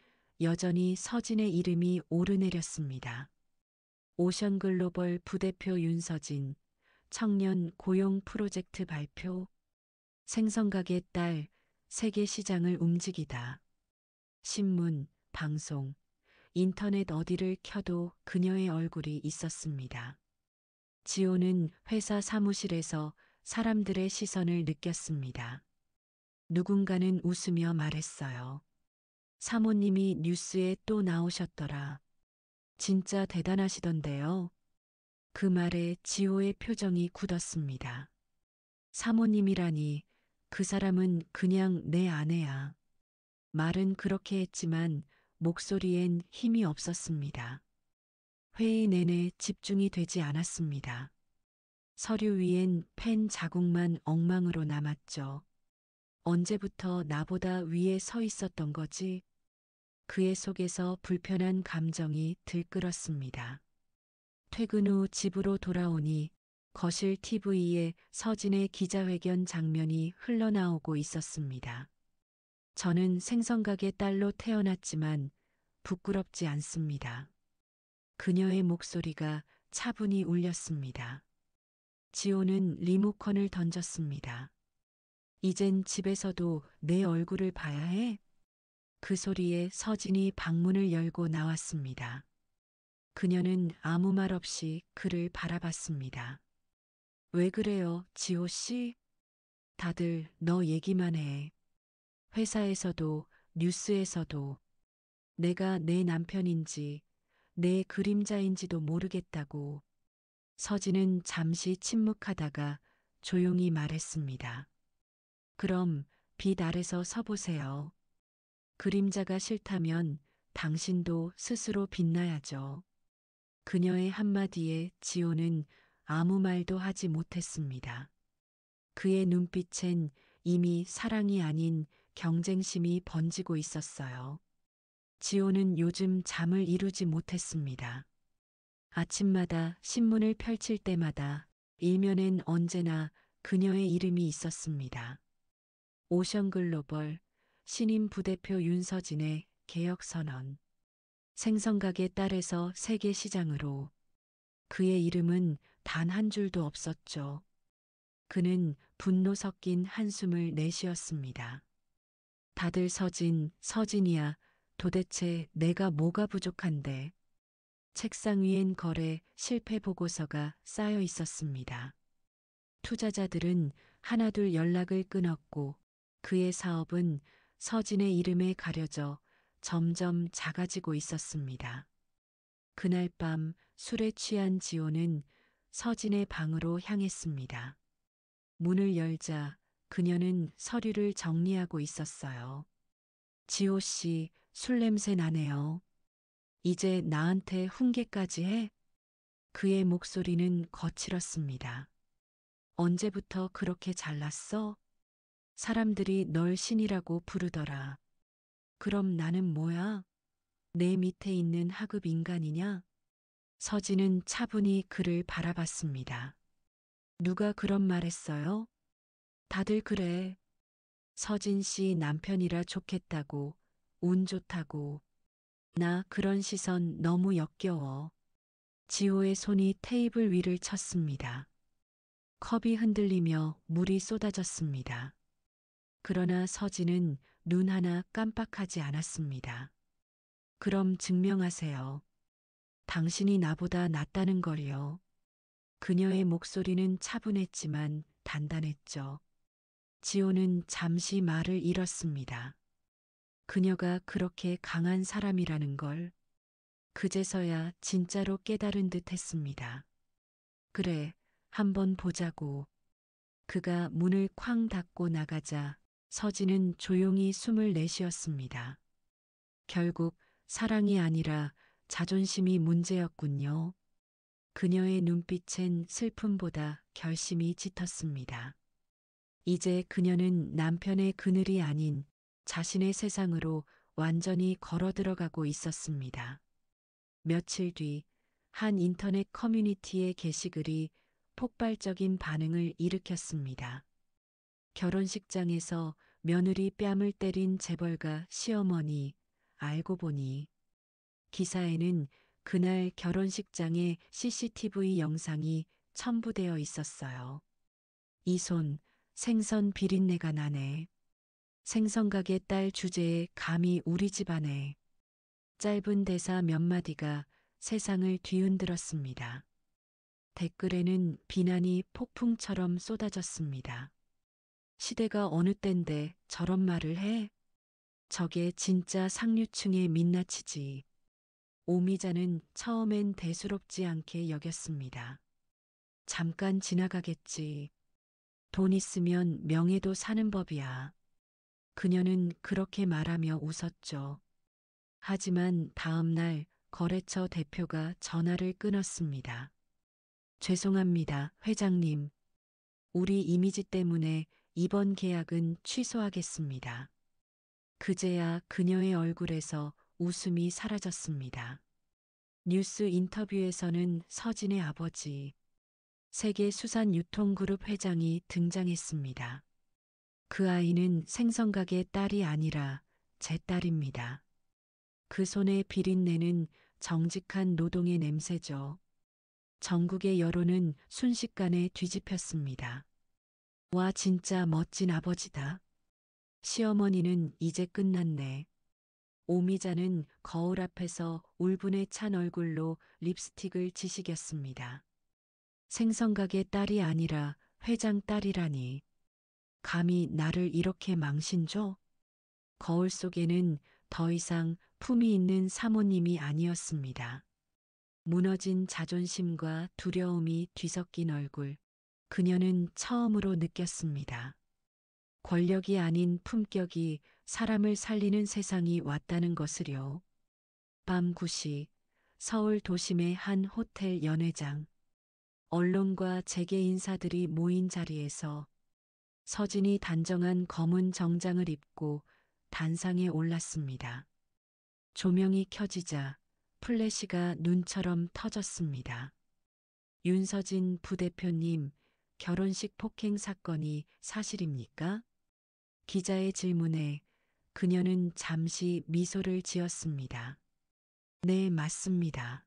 여전히 서진의 이름이 오르내렸습니다. 오션글로벌 부대표 윤서진, 청년 고용 프로젝트 발표, 생선가게 딸, 세계 시장을 움직이다. 신문, 방송, 인터넷 어디를 켜도 그녀의 얼굴이 있었습니다. 지호는 회사 사무실에서 사람들의 시선을 느꼈습니다. 누군가는 웃으며 말했어요. 사모님이 뉴스에 또 나오셨더라. 진짜 대단하시던데요. 그 말에 지호의 표정이 굳었습니다. 사모님이라니, 그 사람은 그냥 내 아내야. 말은 그렇게 했지만 목소리엔 힘이 없었습니다. 회의 내내 집중이 되지 않았습니다. 서류 위엔 펜 자국만 엉망으로 남았죠. 언제부터 나보다 위에 서 있었던 거지? 그의 속에서 불편한 감정이 들끓었습니다. 퇴근 후 집으로 돌아오니 거실 TV에 서진의 기자회견 장면이 흘러나오고 있었습니다. 저는 생선가게 딸로 태어났지만 부끄럽지 않습니다. 그녀의 목소리가 차분히 울렸습니다. 지호는 리모컨을 던졌습니다. 이젠 집에서도 내 얼굴을 봐야 해? 그 소리에 서진이 방문을 열고 나왔습니다. 그녀는 아무 말 없이 그를 바라봤습니다. 왜 그래요, 지호 씨? 다들 너 얘기만 해. 회사에서도 뉴스에서도 내가 내 남편인지 내 그림자인지도 모르겠다고. 서진은 잠시 침묵하다가 조용히 말했습니다. 그럼 빛 아래서 서보세요. 그림자가 싫다면 당신도 스스로 빛나야죠. 그녀의 한마디에 지호는 아무 말도 하지 못했습니다. 그의 눈빛엔 이미 사랑이 아닌 경쟁심이 번지고 있었어요. 지호는 요즘 잠을 이루지 못했습니다. 아침마다 신문을 펼칠 때마다 일면엔 언제나 그녀의 이름이 있었습니다. 오션글로벌 신임 부대표 윤서진의 개혁선언, 생선가게 딸에서 세계 시장으로. 그의 이름은 단 한 줄도 없었죠. 그는 분노 섞인 한숨을 내쉬었습니다. 다들 서진이야. 도대체 내가 뭐가 부족한데. 책상 위엔 거래 실패 보고서가 쌓여 있었습니다. 투자자들은 하나둘 연락을 끊었고 그의 사업은 서진의 이름에 가려져 점점 작아지고 있었습니다. 그날 밤 술에 취한 지호는 서진의 방으로 향했습니다. 문을 열자 그녀는 서류를 정리하고 있었어요. 지호 씨, 술 냄새 나네요. 이제 나한테 훈계까지 해? 그의 목소리는 거칠었습니다. 언제부터 그렇게 잘났어? 사람들이 널 신이라고 부르더라. 그럼 나는 뭐야? 내 밑에 있는 하급 인간이냐? 서진은 차분히 그를 바라봤습니다. 누가 그런 말 했어요? 다들 그래. 서진 씨 남편이라 좋겠다고, 운 좋다고. 나 그런 시선 너무 역겨워. 지호의 손이 테이블 위를 쳤습니다. 컵이 흔들리며 물이 쏟아졌습니다. 그러나 서진은 눈 하나 깜빡하지 않았습니다. 그럼 증명하세요. 당신이 나보다 낫다는 걸요. 그녀의 목소리는 차분했지만 단단했죠. 지호는 잠시 말을 잃었습니다. 그녀가 그렇게 강한 사람이라는 걸 그제서야 진짜로 깨달은 듯 했습니다. 그래, 한번 보자고. 그가 문을 쾅 닫고 나가자 서진은 조용히 숨을 내쉬었습니다. 결국 사랑이 아니라 자존심이 문제였군요. 그녀의 눈빛엔 슬픔보다 결심이 짙었습니다. 이제 그녀는 남편의 그늘이 아닌 자신의 세상으로 완전히 걸어 들어가고 있었습니다. 며칠 뒤 한 인터넷 커뮤니티의 게시글이 폭발적인 반응을 일으켰습니다. 결혼식장에서 며느리 뺨을 때린 재벌가 시어머니, 알고 보니 기사에는 그날 결혼식장의 CCTV 영상이 첨부되어 있었어요. 이 손, 생선 비린내가 나네. 생선가게 딸 주제에 감히 우리 집안에. 짧은 대사 몇 마디가 세상을 뒤흔들었습니다. 댓글에는 비난이 폭풍처럼 쏟아졌습니다. 시대가 어느 땐데 저런 말을 해? 저게 진짜 상류층의 민낯이지. 오미자는 처음엔 대수롭지 않게 여겼습니다. 잠깐 지나가겠지. 돈 있으면 명예도 사는 법이야. 그녀는 그렇게 말하며 웃었죠. 하지만 다음 날 거래처 대표가 전화를 끊었습니다. 죄송합니다, 회장님. 우리 이미지 때문에 이번 계약은 취소하겠습니다. 그제야 그녀의 얼굴에서 웃음이 사라졌습니다. 뉴스 인터뷰에서는 서진의 아버지, 세계수산유통그룹 회장이 등장했습니다. 그 아이는 생선가게 딸이 아니라 제 딸입니다. 그 손의 비린내는 정직한 노동의 냄새죠. 전국의 여론은 순식간에 뒤집혔습니다. 와, 진짜 멋진 아버지다. 시어머니는 이제 끝났네. 오미자는 거울 앞에서 울분에 찬 얼굴로 립스틱을 지시겼습니다. 생선가게 딸이 아니라 회장 딸이라니. 감히 나를 이렇게 망신줘? 거울 속에는 더 이상 품이 있는 사모님이 아니었습니다. 무너진 자존심과 두려움이 뒤섞인 얼굴. 그녀는 처음으로 느꼈습니다. 권력이 아닌 품격이 사람을 살리는 세상이 왔다는 것을요. 밤 9시 서울 도심의 한 호텔 연회장. 언론과 재계 인사들이 모인 자리에서 서진이 단정한 검은 정장을 입고 단상에 올랐습니다. 조명이 켜지자 플래시가 눈처럼 터졌습니다. 윤서진 부대표님, 결혼식 폭행 사건이 사실입니까? 기자의 질문에 그녀는 잠시 미소를 지었습니다. 네, 맞습니다.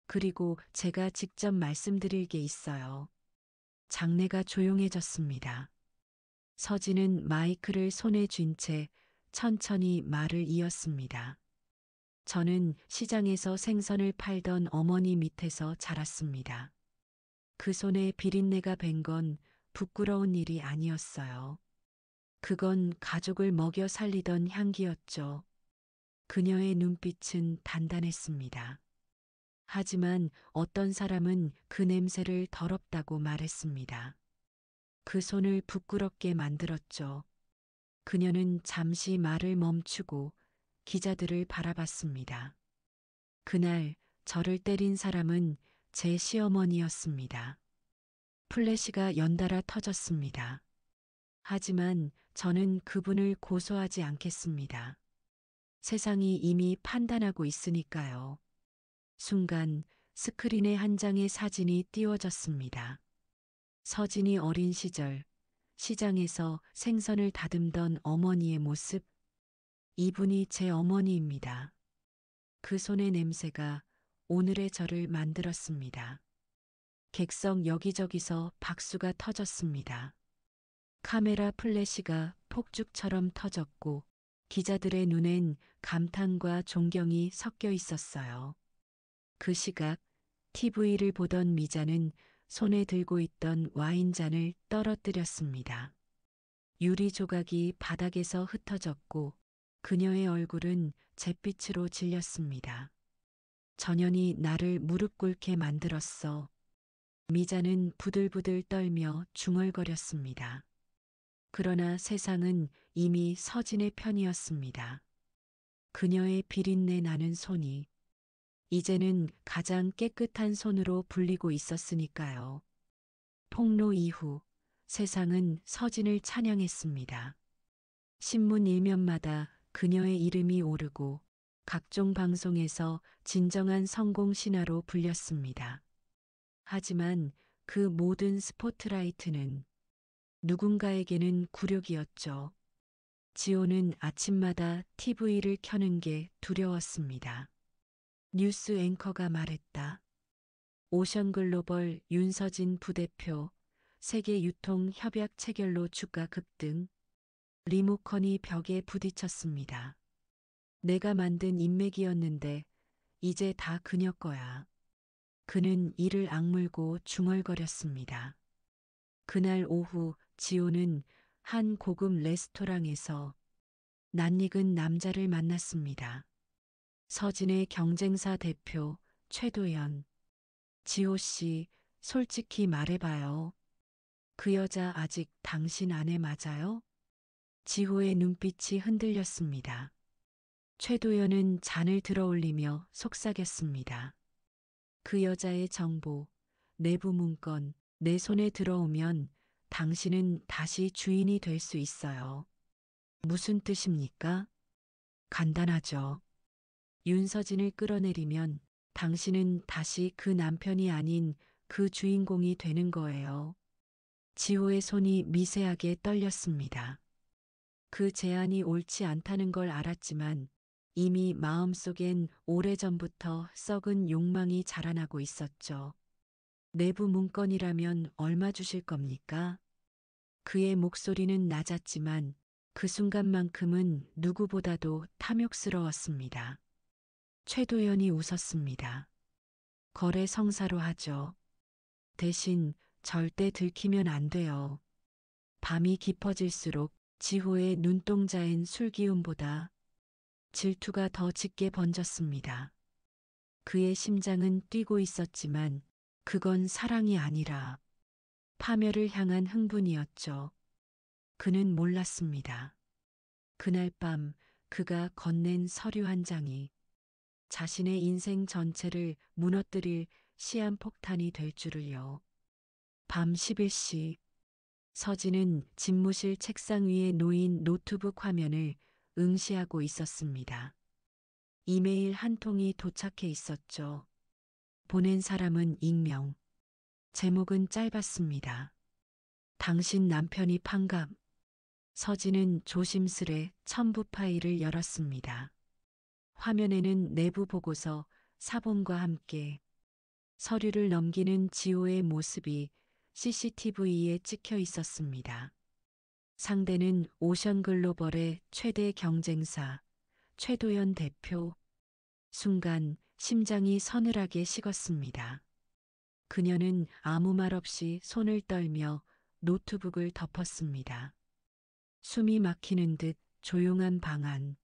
그리고 제가 직접 말씀드릴 게 있어요. 장내가 조용해졌습니다. 서진은 마이크를 손에 쥔 채 천천히 말을 이었습니다. 저는 시장에서 생선을 팔던 어머니 밑에서 자랐습니다. 그 손에 비린내가 밴 건 부끄러운 일이 아니었어요. 그건 가족을 먹여 살리던 향기였죠. 그녀의 눈빛은 단단했습니다. 하지만 어떤 사람은 그 냄새를 더럽다고 말했습니다. 그 손을 부끄럽게 만들었죠. 그녀는 잠시 말을 멈추고 기자들을 바라봤습니다. 그날 저를 때린 사람은 제 시어머니였습니다. 플래시가 연달아 터졌습니다. 하지만 저는 그분을 고소하지 않겠습니다. 세상이 이미 판단하고 있으니까요. 순간 스크린에 한 장의 사진이 띄워졌습니다. 서진이 어린 시절 시장에서 생선을 다듬던 어머니의 모습. 이분이 제 어머니입니다. 그 손의 냄새가 오늘의 저를 만들었습니다. 객석 여기저기서 박수가 터졌습니다. 카메라 플래시가 폭죽처럼 터졌고 기자들의 눈엔 감탄과 존경이 섞여 있었어요. 그 시각 TV를 보던 미자는 손에 들고 있던 와인잔을 떨어뜨렸습니다. 유리 조각이 바닥에서 흩어졌고 그녀의 얼굴은 잿빛으로 질렸습니다. 전연이 나를 무릎 꿇게 만들었어. 미자는 부들부들 떨며 중얼거렸습니다. 그러나 세상은 이미 서진의 편이었습니다. 그녀의 비린내 나는 손이 이제는 가장 깨끗한 손으로 불리고 있었으니까요. 폭로 이후 세상은 서진을 찬양했습니다. 신문 일면마다 그녀의 이름이 오르고 각종 방송에서 진정한 성공 신화로 불렸습니다. 하지만 그 모든 스포트라이트는 누군가에게는 굴욕이었죠. 지호는 아침마다 TV를 켜는 게 두려웠습니다. 뉴스 앵커가 말했다. 오션글로벌 윤서진 부대표 세계 유통 협약 체결로 주가 급등. 리모컨이 벽에 부딪혔습니다. 내가 만든 인맥이었는데 이제 다 그녀 거야. 그는 이를 악물고 중얼거렸습니다. 그날 오후 지호는 한 고급 레스토랑에서 낯익은 남자를 만났습니다. 서진의 경쟁사 대표 최도연. 지호 씨, 솔직히 말해봐요. 그 여자 아직 당신 아내 맞아요? 지호의 눈빛이 흔들렸습니다. 최도연은 잔을 들어올리며 속삭였습니다. 그 여자의 정보, 내부 문건, 내 손에 들어오면 당신은 다시 주인이 될 수 있어요. 무슨 뜻입니까? 간단하죠. 윤서진을 끌어내리면 당신은 다시 그 남편이 아닌 그 주인공이 되는 거예요. 지호의 손이 미세하게 떨렸습니다. 그 제안이 옳지 않다는 걸 알았지만 이미 마음속엔 오래전부터 썩은 욕망이 자라나고 있었죠. 내부 문건이라면 얼마 주실 겁니까? 그의 목소리는 낮았지만 그 순간만큼은 누구보다도 탐욕스러웠습니다. 최도연이 웃었습니다. 거래 성사로 하죠. 대신 절대 들키면 안 돼요. 밤이 깊어질수록 지호의 눈동자엔 술기운보다 질투가 더 짙게 번졌습니다. 그의 심장은 뛰고 있었지만 그건 사랑이 아니라 파멸을 향한 흥분이었죠. 그는 몰랐습니다. 그날 밤 그가 건넨 서류 한 장이 자신의 인생 전체를 무너뜨릴 시한폭탄이 될 줄을요. 밤 11시 서진은 집무실 책상 위에 놓인 노트북 화면을 응시하고 있었습니다. 이메일 한 통이 도착해 있었죠. 보낸 사람은 익명. 제목은 짧았습니다. 당신 남편이 판감. 서진은 조심스레 첨부 파일을 열었습니다. 화면에는 내부 보고서 사본과 함께 서류를 넘기는 지호의 모습이 CCTV에 찍혀 있었습니다. 상대는 오션글로벌의 최대 경쟁사 최도연 대표. 순간 심장이 서늘하게 식었습니다. 그녀는 아무 말 없이 손을 떨며 노트북을 덮었습니다. 숨이 막히는 듯 조용한 방 안.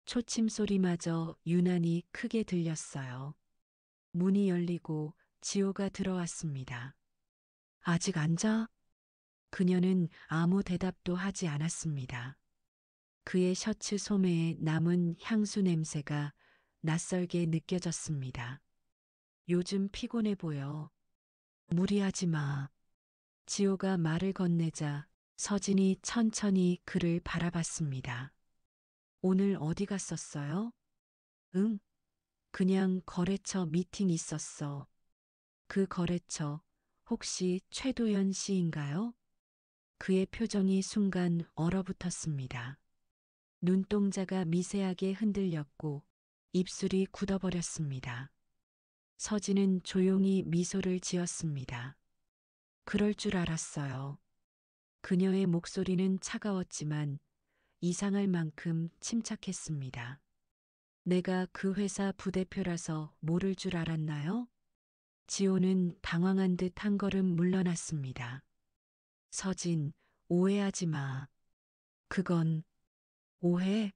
초침 소리마저 유난히 크게 들렸어요. 문이 열리고 지호가 들어왔습니다. 아직 안 자? 그녀는 아무 대답도 하지 않았습니다. 그의 셔츠 소매에 남은 향수 냄새가 낯설게 느껴졌습니다. 요즘 피곤해 보여. 무리하지 마. 지호가 말을 건네자 서진이 천천히 그를 바라봤습니다. 오늘 어디 갔었어요? 응, 그냥 거래처 미팅 있었어. 그 거래처 혹시 최도연 씨인가요? 그의 표정이 순간 얼어붙었습니다. 눈동자가 미세하게 흔들렸고 입술이 굳어버렸습니다. 서진은 조용히 미소를 지었습니다. 그럴 줄 알았어요. 그녀의 목소리는 차가웠지만 이상할 만큼 침착했습니다. 내가 그 회사 부대표라서 모를 줄 알았나요? 지호는 당황한 듯 한 걸음 물러났습니다. 서진, 오해하지 마. 그건 오해?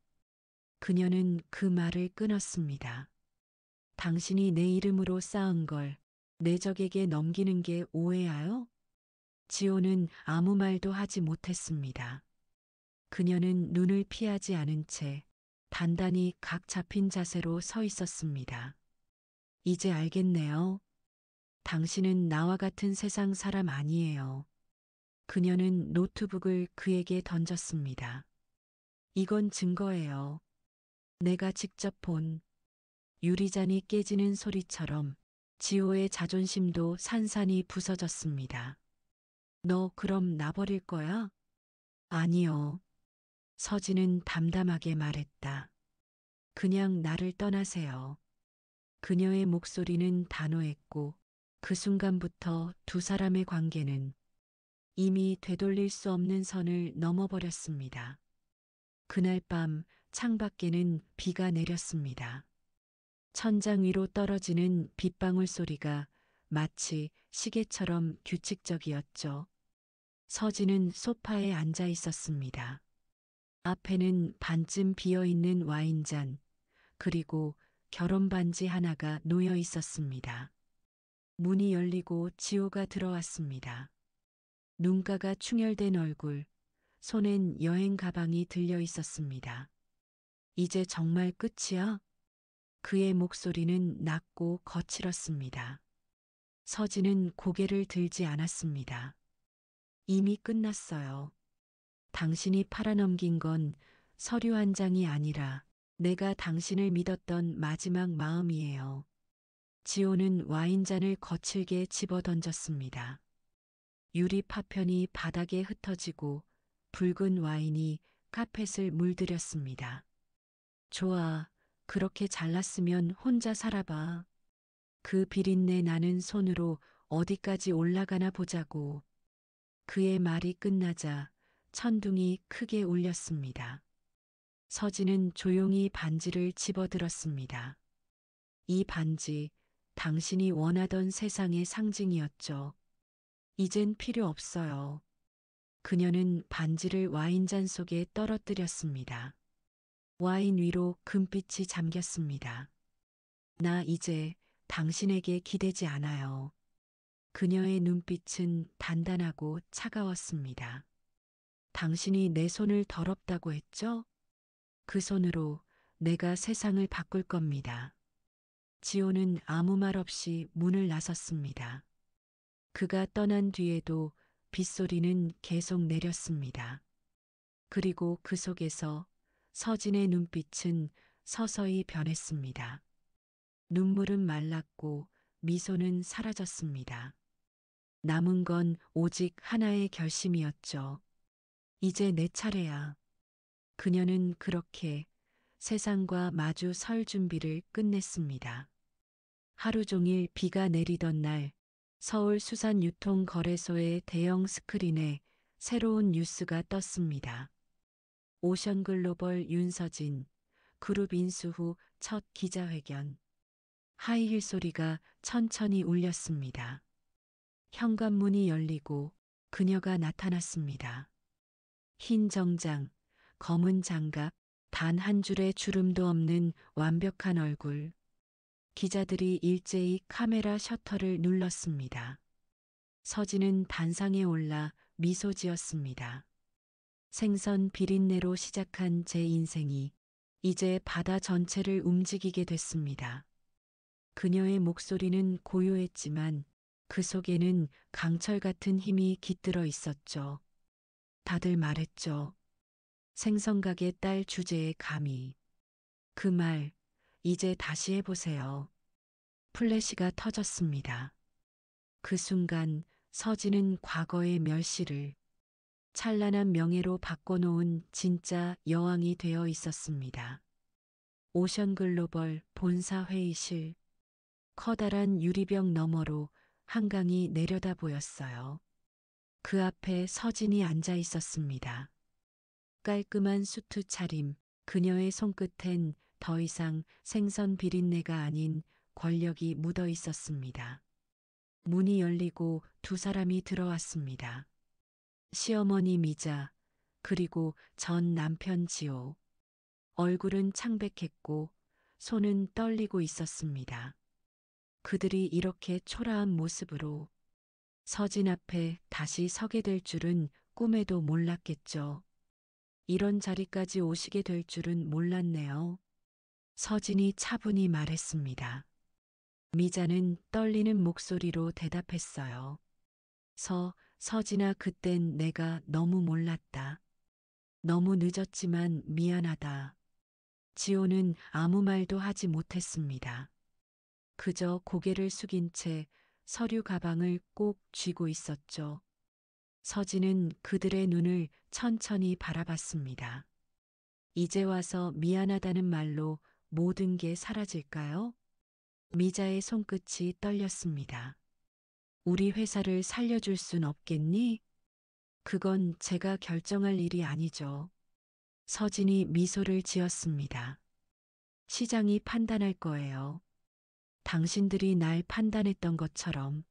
그녀는 그 말을 끊었습니다. 당신이 내 이름으로 쌓은 걸 내 적에게 넘기는 게 오해야요? 지호는 아무 말도 하지 못했습니다. 그녀는 눈을 피하지 않은 채 단단히 각 잡힌 자세로 서 있었습니다. 이제 알겠네요. 당신은 나와 같은 세상 사람 아니에요. 그녀는 노트북을 그에게 던졌습니다. 이건 증거예요. 내가 직접 본 유리잔이 깨지는 소리처럼 지호의 자존심도 산산이 부서졌습니다. 너 그럼 나버릴 거야? 아니요. 서진은 담담하게 말했다. 그냥 나를 떠나세요. 그녀의 목소리는 단호했고 그 순간부터 두 사람의 관계는 이미 되돌릴 수 없는 선을 넘어버렸습니다. 그날 밤 창밖에는 비가 내렸습니다. 천장 위로 떨어지는 빗방울 소리가 마치 시계처럼 규칙적이었죠. 서진은 소파에 앉아 있었습니다. 앞에는 반쯤 비어있는 와인잔, 그리고 결혼 반지 하나가 놓여 있었습니다. 문이 열리고 지호가 들어왔습니다. 눈가가 충혈된 얼굴, 손엔 여행 가방이 들려 있었습니다. 이제 정말 끝이야? 그의 목소리는 낮고 거칠었습니다. 서진은 고개를 들지 않았습니다. 이미 끝났어요. 당신이 팔아넘긴 건 서류 한 장이 아니라 내가 당신을 믿었던 마지막 마음이에요. 지호는 와인잔을 거칠게 집어 던졌습니다. 유리 파편이 바닥에 흩어지고 붉은 와인이 카펫을 물들였습니다. 좋아, 그렇게 잘났으면 혼자 살아봐. 그 비린내 나는 손으로 어디까지 올라가나 보자고. 그의 말이 끝나자 천둥이 크게 울렸습니다. 서진은 조용히 반지를 집어들었습니다. 이 반지, 당신이 원하던 세상의 상징이었죠. 이젠 필요 없어요. 그녀는 반지를 와인잔 속에 떨어뜨렸습니다. 와인 위로 금빛이 잠겼습니다. 나 이제 당신에게 기대지 않아요. 그녀의 눈빛은 단단하고 차가웠습니다. 당신이 내 손을 더럽다고 했죠? 그 손으로 내가 세상을 바꿀 겁니다. 지호는 아무 말 없이 문을 나섰습니다. 그가 떠난 뒤에도 빗소리는 계속 내렸습니다. 그리고 그 속에서 서진의 눈빛은 서서히 변했습니다. 눈물은 말랐고 미소는 사라졌습니다. 남은 건 오직 하나의 결심이었죠. 이제 내 차례야. 그녀는 그렇게 세상과 마주 설 준비를 끝냈습니다. 하루 종일 비가 내리던 날 서울 수산유통거래소의 대형 스크린에 새로운 뉴스가 떴습니다. 오션글로벌 윤서진, 그룹 인수 후 첫 기자회견. 하이힐 소리가 천천히 울렸습니다. 현관문이 열리고 그녀가 나타났습니다. 흰 정장, 검은 장갑, 단 한 줄의 주름도 없는 완벽한 얼굴. 기자들이 일제히 카메라 셔터를 눌렀습니다. 서진은 단상에 올라 미소 지었습니다. 생선 비린내로 시작한 제 인생이 이제 바다 전체를 움직이게 됐습니다. 그녀의 목소리는 고요했지만 그 속에는 강철 같은 힘이 깃들어 있었죠. 다들 말했죠. 생선가게 딸 주제에 감히. 그 말, 이제 다시 해보세요. 플래시가 터졌습니다. 그 순간 서진은 과거의 멸시를 찬란한 명예로 바꿔놓은 진짜 여왕이 되어 있었습니다. 오션글로벌 본사 회의실. 커다란 유리병 너머로 한강이 내려다 보였어요. 그 앞에 서진이 앉아 있었습니다. 깔끔한 수트 차림, 그녀의 손끝엔 더 이상 생선 비린내가 아닌 권력이 묻어 있었습니다. 문이 열리고 두 사람이 들어왔습니다. 시어머니 미자, 그리고 전 남편 지호. 얼굴은 창백했고 손은 떨리고 있었습니다. 그들이 이렇게 초라한 모습으로 서진 앞에 다시 서게 될 줄은 꿈에도 몰랐겠죠. 이런 자리까지 오시게 될 줄은 몰랐네요. 서진이 차분히 말했습니다. 미자는 떨리는 목소리로 대답했어요. 서진아, 그땐 내가 너무 몰랐다. 너무 늦었지만 미안하다. 지호는 아무 말도 하지 못했습니다. 그저 고개를 숙인 채 서류 가방을 꼭 쥐고 있었죠. 서진은 그들의 눈을 천천히 바라봤습니다. 이제 와서 미안하다는 말로 모든 게 사라질까요? 미자의 손끝이 떨렸습니다. 우리 회사를 살려줄 순 없겠니? 그건 제가 결정할 일이 아니죠. 서진이 미소를 지었습니다. 시장이 판단할 거예요. 당신들이 날 판단했던 것처럼.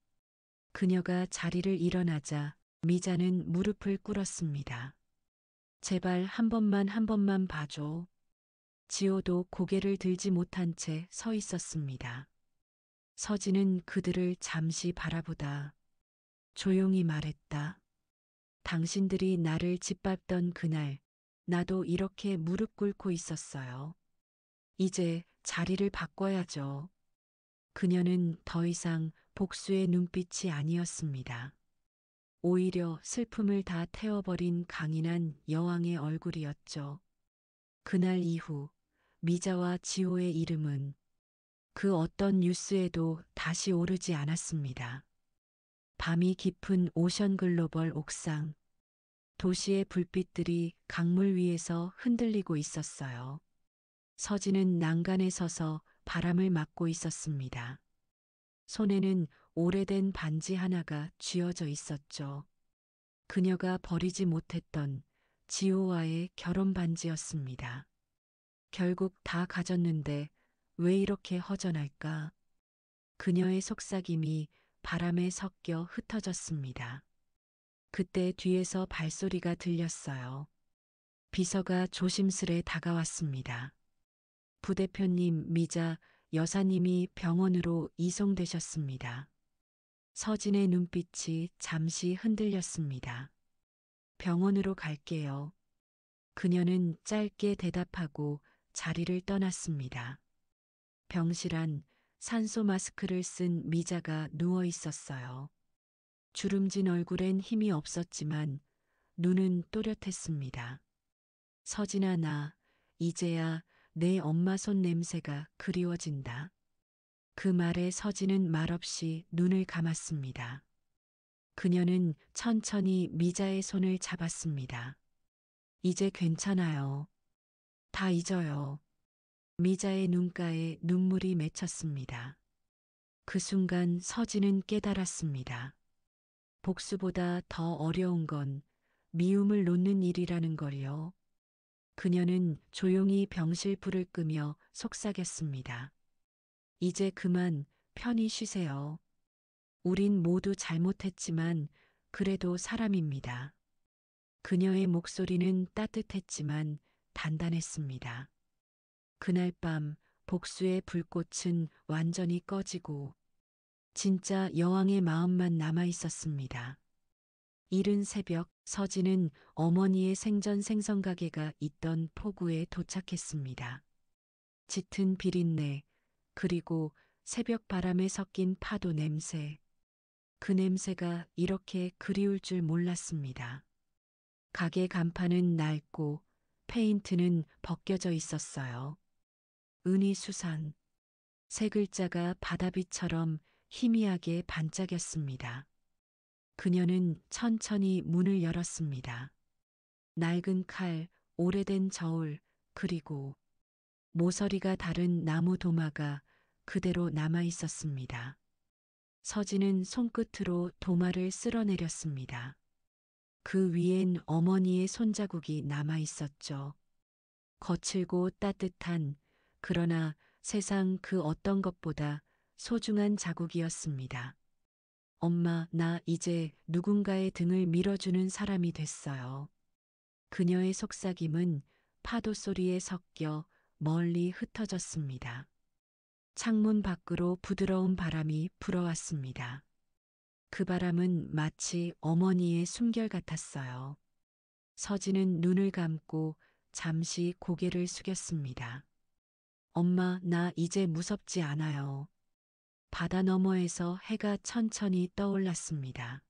그녀가 자리를 일어나자 미자는 무릎을 꿇었습니다. 제발 한 번만 봐줘. 지호도 고개를 들지 못한 채 서 있었습니다. 서진은 그들을 잠시 바라보다 조용히 말했다. 당신들이 나를 짓밟던 그날 나도 이렇게 무릎 꿇고 있었어요. 이제 자리를 바꿔야죠. 그녀는 더 이상 복수의 눈빛이 아니었습니다. 오히려 슬픔을 다 태워버린 강인한 여왕의 얼굴이었죠. 그날 이후 미자와 지호의 이름은 그 어떤 뉴스에도 다시 오르지 않았습니다. 밤이 깊은 오션글로벌 옥상. 도시의 불빛들이 강물 위에서 흔들리고 있었어요. 서진은 난간에 서서 바람을 맞고 있었습니다. 손에는 오래된 반지 하나가 쥐어져 있었죠. 그녀가 버리지 못했던 지호와의 결혼 반지였습니다. 결국 다 가졌는데 왜 이렇게 허전할까? 그녀의 속삭임이 바람에 섞여 흩어졌습니다. 그때 뒤에서 발소리가 들렸어요. 비서가 조심스레 다가왔습니다. 부대표님, 미자 여사님이 병원으로 이송되셨습니다. 서진의 눈빛이 잠시 흔들렸습니다. 병원으로 갈게요. 그녀는 짧게 대답하고 자리를 떠났습니다. 병실 안 산소 마스크를 쓴 미자가 누워 있었어요. 주름진 얼굴엔 힘이 없었지만 눈은 또렷했습니다. 서진아, 나 이제야 내 엄마 손 냄새가 그리워진다. 그 말에 서진은 말없이 눈을 감았습니다. 그녀는 천천히 미자의 손을 잡았습니다. 이제 괜찮아요. 다 잊어요. 미자의 눈가에 눈물이 맺혔습니다. 그 순간 서진은 깨달았습니다. 복수보다 더 어려운 건 미움을 놓는 일이라는 걸요. 그녀는 조용히 병실 불을 끄며 속삭였습니다. 이제 그만 편히 쉬세요. 우린 모두 잘못했지만 그래도 사람입니다. 그녀의 목소리는 따뜻했지만 단단했습니다. 그날 밤 복수의 불꽃은 완전히 꺼지고 진짜 여왕의 마음만 남아 있었습니다. 이른 새벽 서진은 어머니의 생전 생선가게가 있던 포구에 도착했습니다. 짙은 비린내, 그리고 새벽 바람에 섞인 파도 냄새. 그 냄새가 이렇게 그리울 줄 몰랐습니다. 가게 간판은 낡고 페인트는 벗겨져 있었어요. 은희수산. 세 글자가 바다빛처럼 희미하게 반짝였습니다. 그녀는 천천히 문을 열었습니다. 낡은 칼, 오래된 저울, 그리고 모서리가 다른 나무 도마가 그대로 남아 있었습니다. 서진은 손끝으로 도마를 쓸어내렸습니다. 그 위엔 어머니의 손자국이 남아 있었죠. 거칠고 따뜻한, 그러나 세상 그 어떤 것보다 소중한 자국이었습니다. 엄마, 나 이제 누군가의 등을 밀어주는 사람이 됐어요. 그녀의 속삭임은 파도 소리에 섞여 멀리 흩어졌습니다. 창문 밖으로 부드러운 바람이 불어왔습니다. 그 바람은 마치 어머니의 숨결 같았어요. 서진은 눈을 감고 잠시 고개를 숙였습니다. 엄마, 나 이제 무섭지 않아요. 바다 너머에서 해가 천천히 떠올랐습니다.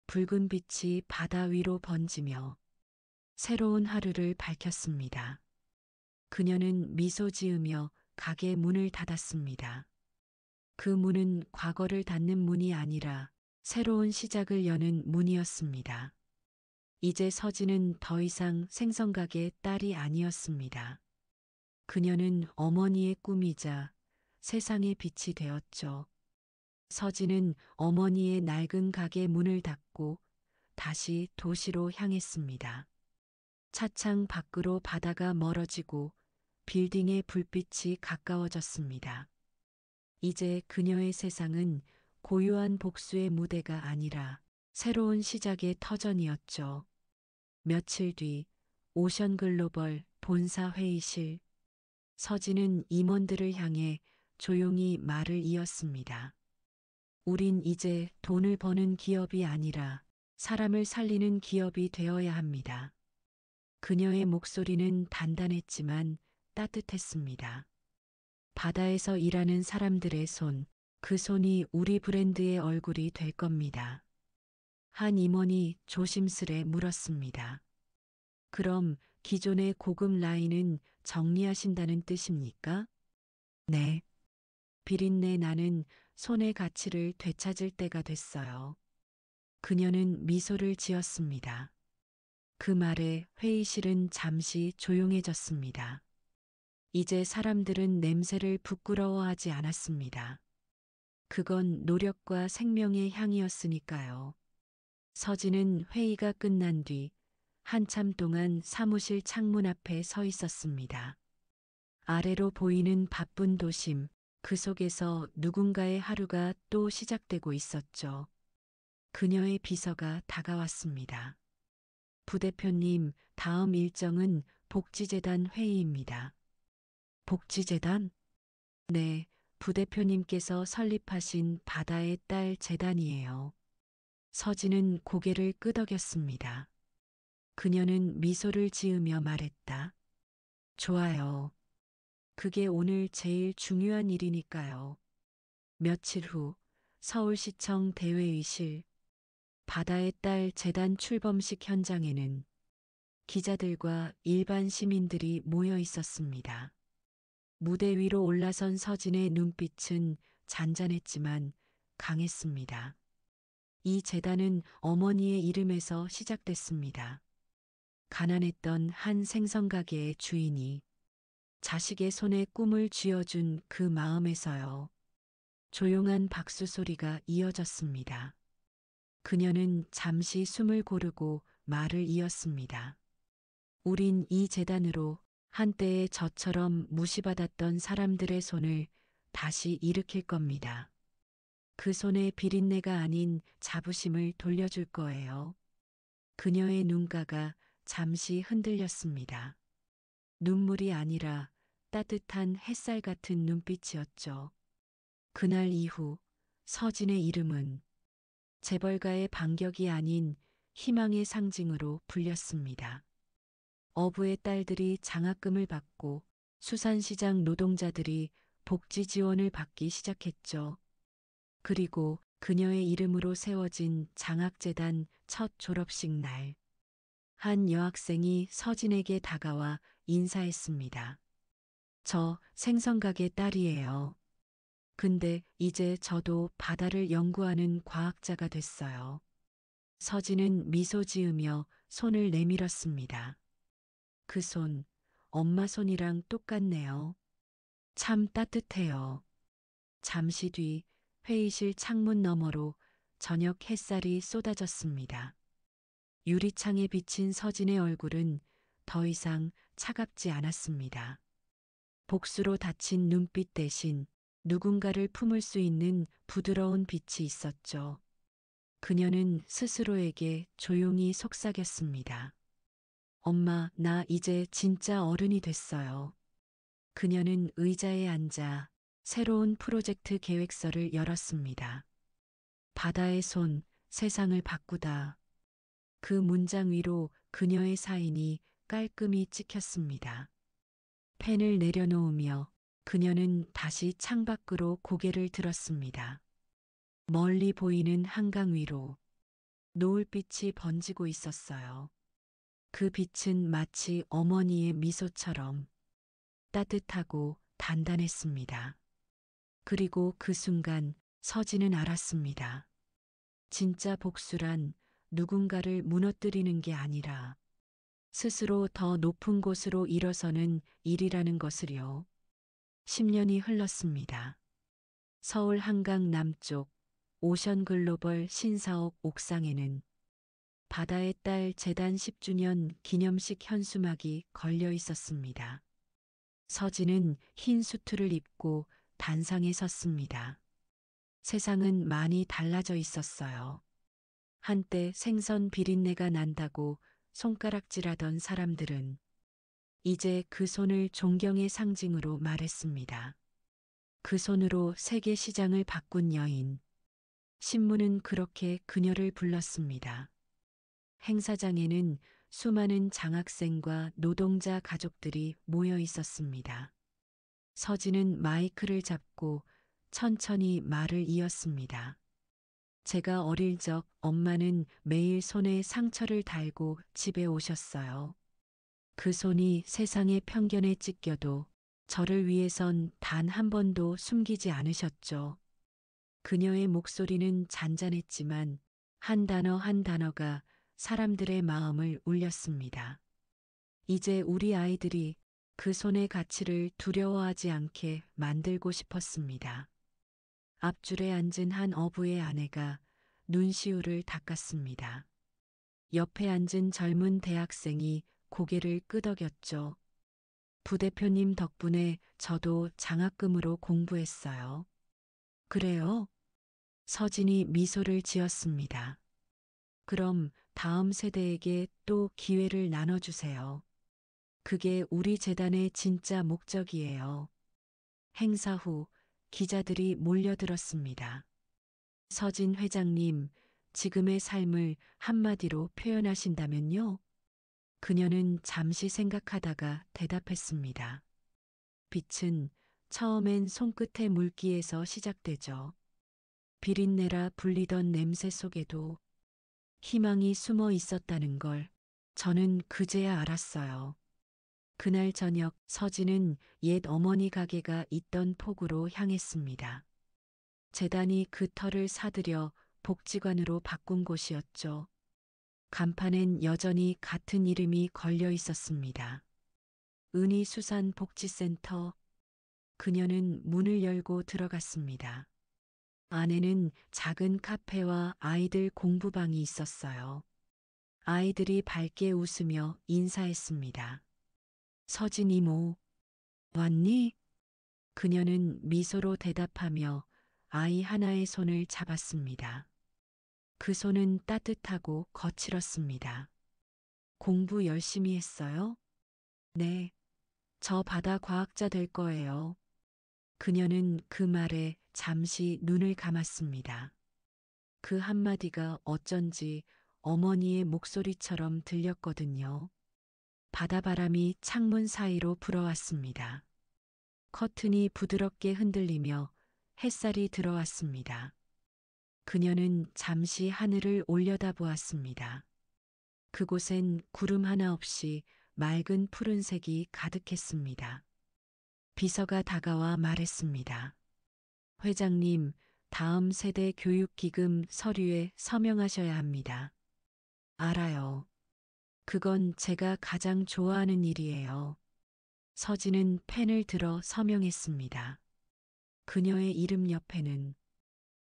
붉은 빛이 바다 위로 번지며 새로운 하루를 밝혔습니다. 그녀는 미소 지으며 가게 문을 닫았습니다. 그 문은 과거를 닫는 문이 아니라 새로운 시작을 여는 문이었습니다. 이제 서진은 더 이상 생선가게의 딸이 아니었습니다. 그녀는 어머니의 꿈이자 세상의 빛이 되었죠. 서진은 어머니의 낡은 가게 문을 닫고 다시 도시로 향했습니다. 차창 밖으로 바다가 멀어지고 빌딩의 불빛이 가까워졌습니다. 이제 그녀의 세상은 고요한 복수의 무대가 아니라 새로운 시작의 터전이었죠. 며칠 뒤 오션글로벌 본사 회의실. 서진은 임원들을 향해 조용히 말을 이었습니다. 우린 이제 돈을 버는 기업이 아니라 사람을 살리는 기업이 되어야 합니다. 그녀의 목소리는 단단했지만 따뜻했습니다. 바다에서 일하는 사람들의 손, 그 손이 우리 브랜드의 얼굴이 될 겁니다. 한 임원이 조심스레 물었습니다. 그럼 기존의 고급 라인은 정리하신다는 뜻입니까? 네. 비린내 나는 손의 가치를 되찾을 때가 됐어요. 그녀는 미소를 지었습니다. 그 말에 회의실은 잠시 조용해졌습니다. 이제 사람들은 냄새를 부끄러워하지 않았습니다. 그건 노력과 생명의 향이었으니까요. 서진은 회의가 끝난 뒤 한참 동안 사무실 창문 앞에 서 있었습니다. 아래로 보이는 바쁜 도심, 그 속에서 누군가의 하루가 또 시작되고 있었죠. 그녀의 비서가 다가왔습니다. 부대표님, 다음 일정은 복지재단 회의입니다. 복지재단? 네, 부대표님께서 설립하신 바다의 딸 재단이에요. 서진은 고개를 끄덕였습니다. 그녀는 미소를 지으며 말했다. 좋아요. 그게 오늘 제일 중요한 일이니까요. 며칠 후 서울시청 대회의실, 바다의 딸 재단 출범식 현장에는 기자들과 일반 시민들이 모여 있었습니다. 무대 위로 올라선 서진의 눈빛은 잔잔했지만 강했습니다. 이 재단은 어머니의 이름에서 시작됐습니다. 가난했던 한 생선가게의 주인이 자식의 손에 꿈을 쥐어준 그 마음에서요. 조용한 박수 소리가 이어졌습니다. 그녀는 잠시 숨을 고르고 말을 이었습니다. 우린 이 재단으로 한때의 저처럼 무시받았던 사람들의 손을 다시 일으킬 겁니다. 그 손에 비린내가 아닌 자부심을 돌려줄 거예요. 그녀의 눈가가 잠시 흔들렸습니다. 눈물이 아니라 따뜻한 햇살 같은 눈빛이었죠. 그날 이후 서진의 이름은 재벌가의 반격이 아닌 희망의 상징으로 불렸습니다. 어부의 딸들이 장학금을 받고 수산시장 노동자들이 복지 지원을 받기 시작했죠. 그리고 그녀의 이름으로 세워진 장학재단 첫 졸업식 날, 한 여학생이 서진에게 다가와 인사했습니다. 저 생선가게 딸이에요. 근데 이제 저도 바다를 연구하는 과학자가 됐어요. 서진은 미소 지으며 손을 내밀었습니다. 그 손, 엄마 손이랑 똑같네요. 참 따뜻해요. 잠시 뒤 회의실 창문 너머로 저녁 햇살이 쏟아졌습니다. 유리창에 비친 서진의 얼굴은 더 이상 차갑지 않았습니다. 복수로 닫힌 눈빛 대신 누군가를 품을 수 있는 부드러운 빛이 있었죠. 그녀는 스스로에게 조용히 속삭였습니다. 엄마, 나 이제 진짜 어른이 됐어요. 그녀는 의자에 앉아 새로운 프로젝트 계획서를 열었습니다. 바다의 손, 세상을 바꾸다. 그 문장 위로 그녀의 사인이 깔끔히 찍혔습니다. 펜을 내려놓으며 그녀는 다시 창밖으로 고개를 들었습니다. 멀리 보이는 한강 위로 노을빛이 번지고 있었어요. 그 빛은 마치 어머니의 미소처럼 따뜻하고 단단했습니다. 그리고 그 순간 서진은 알았습니다. 진짜 복수란 누군가를 무너뜨리는 게 아니라 스스로 더 높은 곳으로 일어서는 일이라는 것을요. 10년이 흘렀습니다. 서울 한강 남쪽 오션글로벌 신사옥 옥상에는 바다의 딸 재단 10주년 기념식 현수막이 걸려 있었습니다. 서진은 흰 수트를 입고 단상에 섰습니다. 세상은 많이 달라져 있었어요. 한때 생선 비린내가 난다고 손가락질하던 사람들은 이제 그 손을 존경의 상징으로 말했습니다. 그 손으로 세계 시장을 바꾼 여인. 신문은 그렇게 그녀를 불렀습니다. 행사장에는 수많은 장학생과 노동자 가족들이 모여 있었습니다. 서진은 마이크를 잡고 천천히 말을 이었습니다. 제가 어릴 적 엄마는 매일 손에 상처를 달고 집에 오셨어요. 그 손이 세상의 편견에 찢겨도 저를 위해선 단 한 번도 숨기지 않으셨죠. 그녀의 목소리는 잔잔했지만 한 단어 한 단어가 사람들의 마음을 울렸습니다. 이제 우리 아이들이 그 손의 가치를 두려워하지 않게 만들고 싶었습니다. 앞줄에 앉은 한 어부의 아내가 눈시울을 닦았습니다. 옆에 앉은 젊은 대학생이 고개를 끄덕였죠. 부대표님 덕분에 저도 장학금으로 공부했어요. 그래요? 서진이 미소를 지었습니다. 그럼 다음 세대에게 또 기회를 나눠주세요. 그게 우리 재단의 진짜 목적이에요. 행사 후 기자들이 몰려들었습니다. 서진 회장님, 지금의 삶을 한마디로 표현하신다면요? 그녀는 잠시 생각하다가 대답했습니다. 빛은 처음엔 손끝의 물기에서 시작되죠. 비린내라 불리던 냄새 속에도 희망이 숨어 있었다는 걸 저는 그제야 알았어요. 그날 저녁 서진은 옛 어머니 가게가 있던 폭으로 향했습니다. 재단이 그 터를 사들여 복지관으로 바꾼 곳이었죠. 간판엔 여전히 같은 이름이 걸려 있었습니다. 은희수산복지센터. 그녀는 문을 열고 들어갔습니다. 안에는 작은 카페와 아이들 공부방이 있었어요. 아이들이 밝게 웃으며 인사했습니다. 서진 이모, 왔니? 그녀는 미소로 대답하며 아이 하나의 손을 잡았습니다. 그 손은 따뜻하고 거칠었습니다. 공부 열심히 했어요? 네, 저 바다 과학자 될 거예요. 그녀는 그 말에 잠시 눈을 감았습니다. 그 한마디가 어쩐지 어머니의 목소리처럼 들렸거든요. 바다바람이 창문 사이로 불어왔습니다. 커튼이 부드럽게 흔들리며 햇살이 들어왔습니다. 그녀는 잠시 하늘을 올려다보았습니다. 그곳엔 구름 하나 없이 맑은 푸른색이 가득했습니다. 비서가 다가와 말했습니다. 회장님, 다음 세대 교육기금 서류에 서명하셔야 합니다. 알아요. 그건 제가 가장 좋아하는 일이에요. 서진은 펜을 들어 서명했습니다. 그녀의 이름 옆에는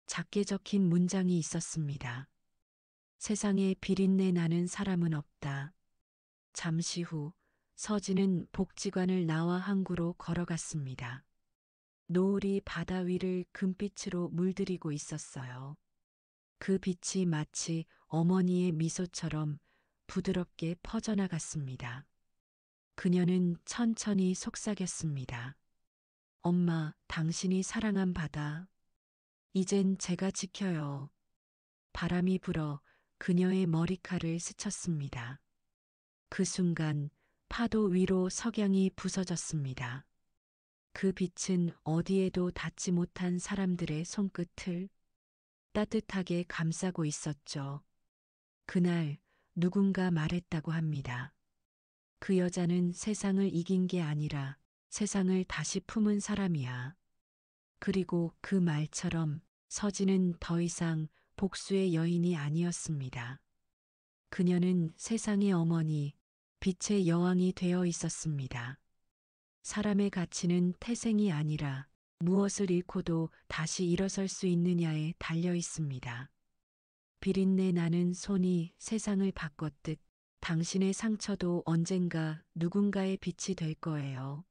작게 적힌 문장이 있었습니다. 세상에 비린내 나는 사람은 없다. 잠시 후 서진은 복지관을 나와 항구로 걸어갔습니다. 노을이 바다 위를 금빛으로 물들이고 있었어요. 그 빛이 마치 어머니의 미소처럼 부드럽게 퍼져나갔습니다. 그녀는 천천히 속삭였습니다. 엄마, 당신이 사랑한 바다. 이젠 제가 지켜요. 바람이 불어 그녀의 머리칼을 스쳤습니다. 그 순간 파도 위로 석양이 부서졌습니다. 그 빛은 어디에도 닿지 못한 사람들의 손끝을 따뜻하게 감싸고 있었죠. 그날 누군가 말했다고 합니다. 그 여자는 세상을 이긴 게 아니라 세상을 다시 품은 사람이야. 그리고 그 말처럼 서진은 더 이상 복수의 여인이 아니었습니다. 그녀는 세상의 어머니, 빛의 여왕이 되어 있었습니다. 사람의 가치는 태생이 아니라 무엇을 잃고도 다시 일어설 수 있느냐에 달려 있습니다. 비린내 나는 손이 세상을 바꿨듯 당신의 상처도 언젠가 누군가의 빛이 될 거예요.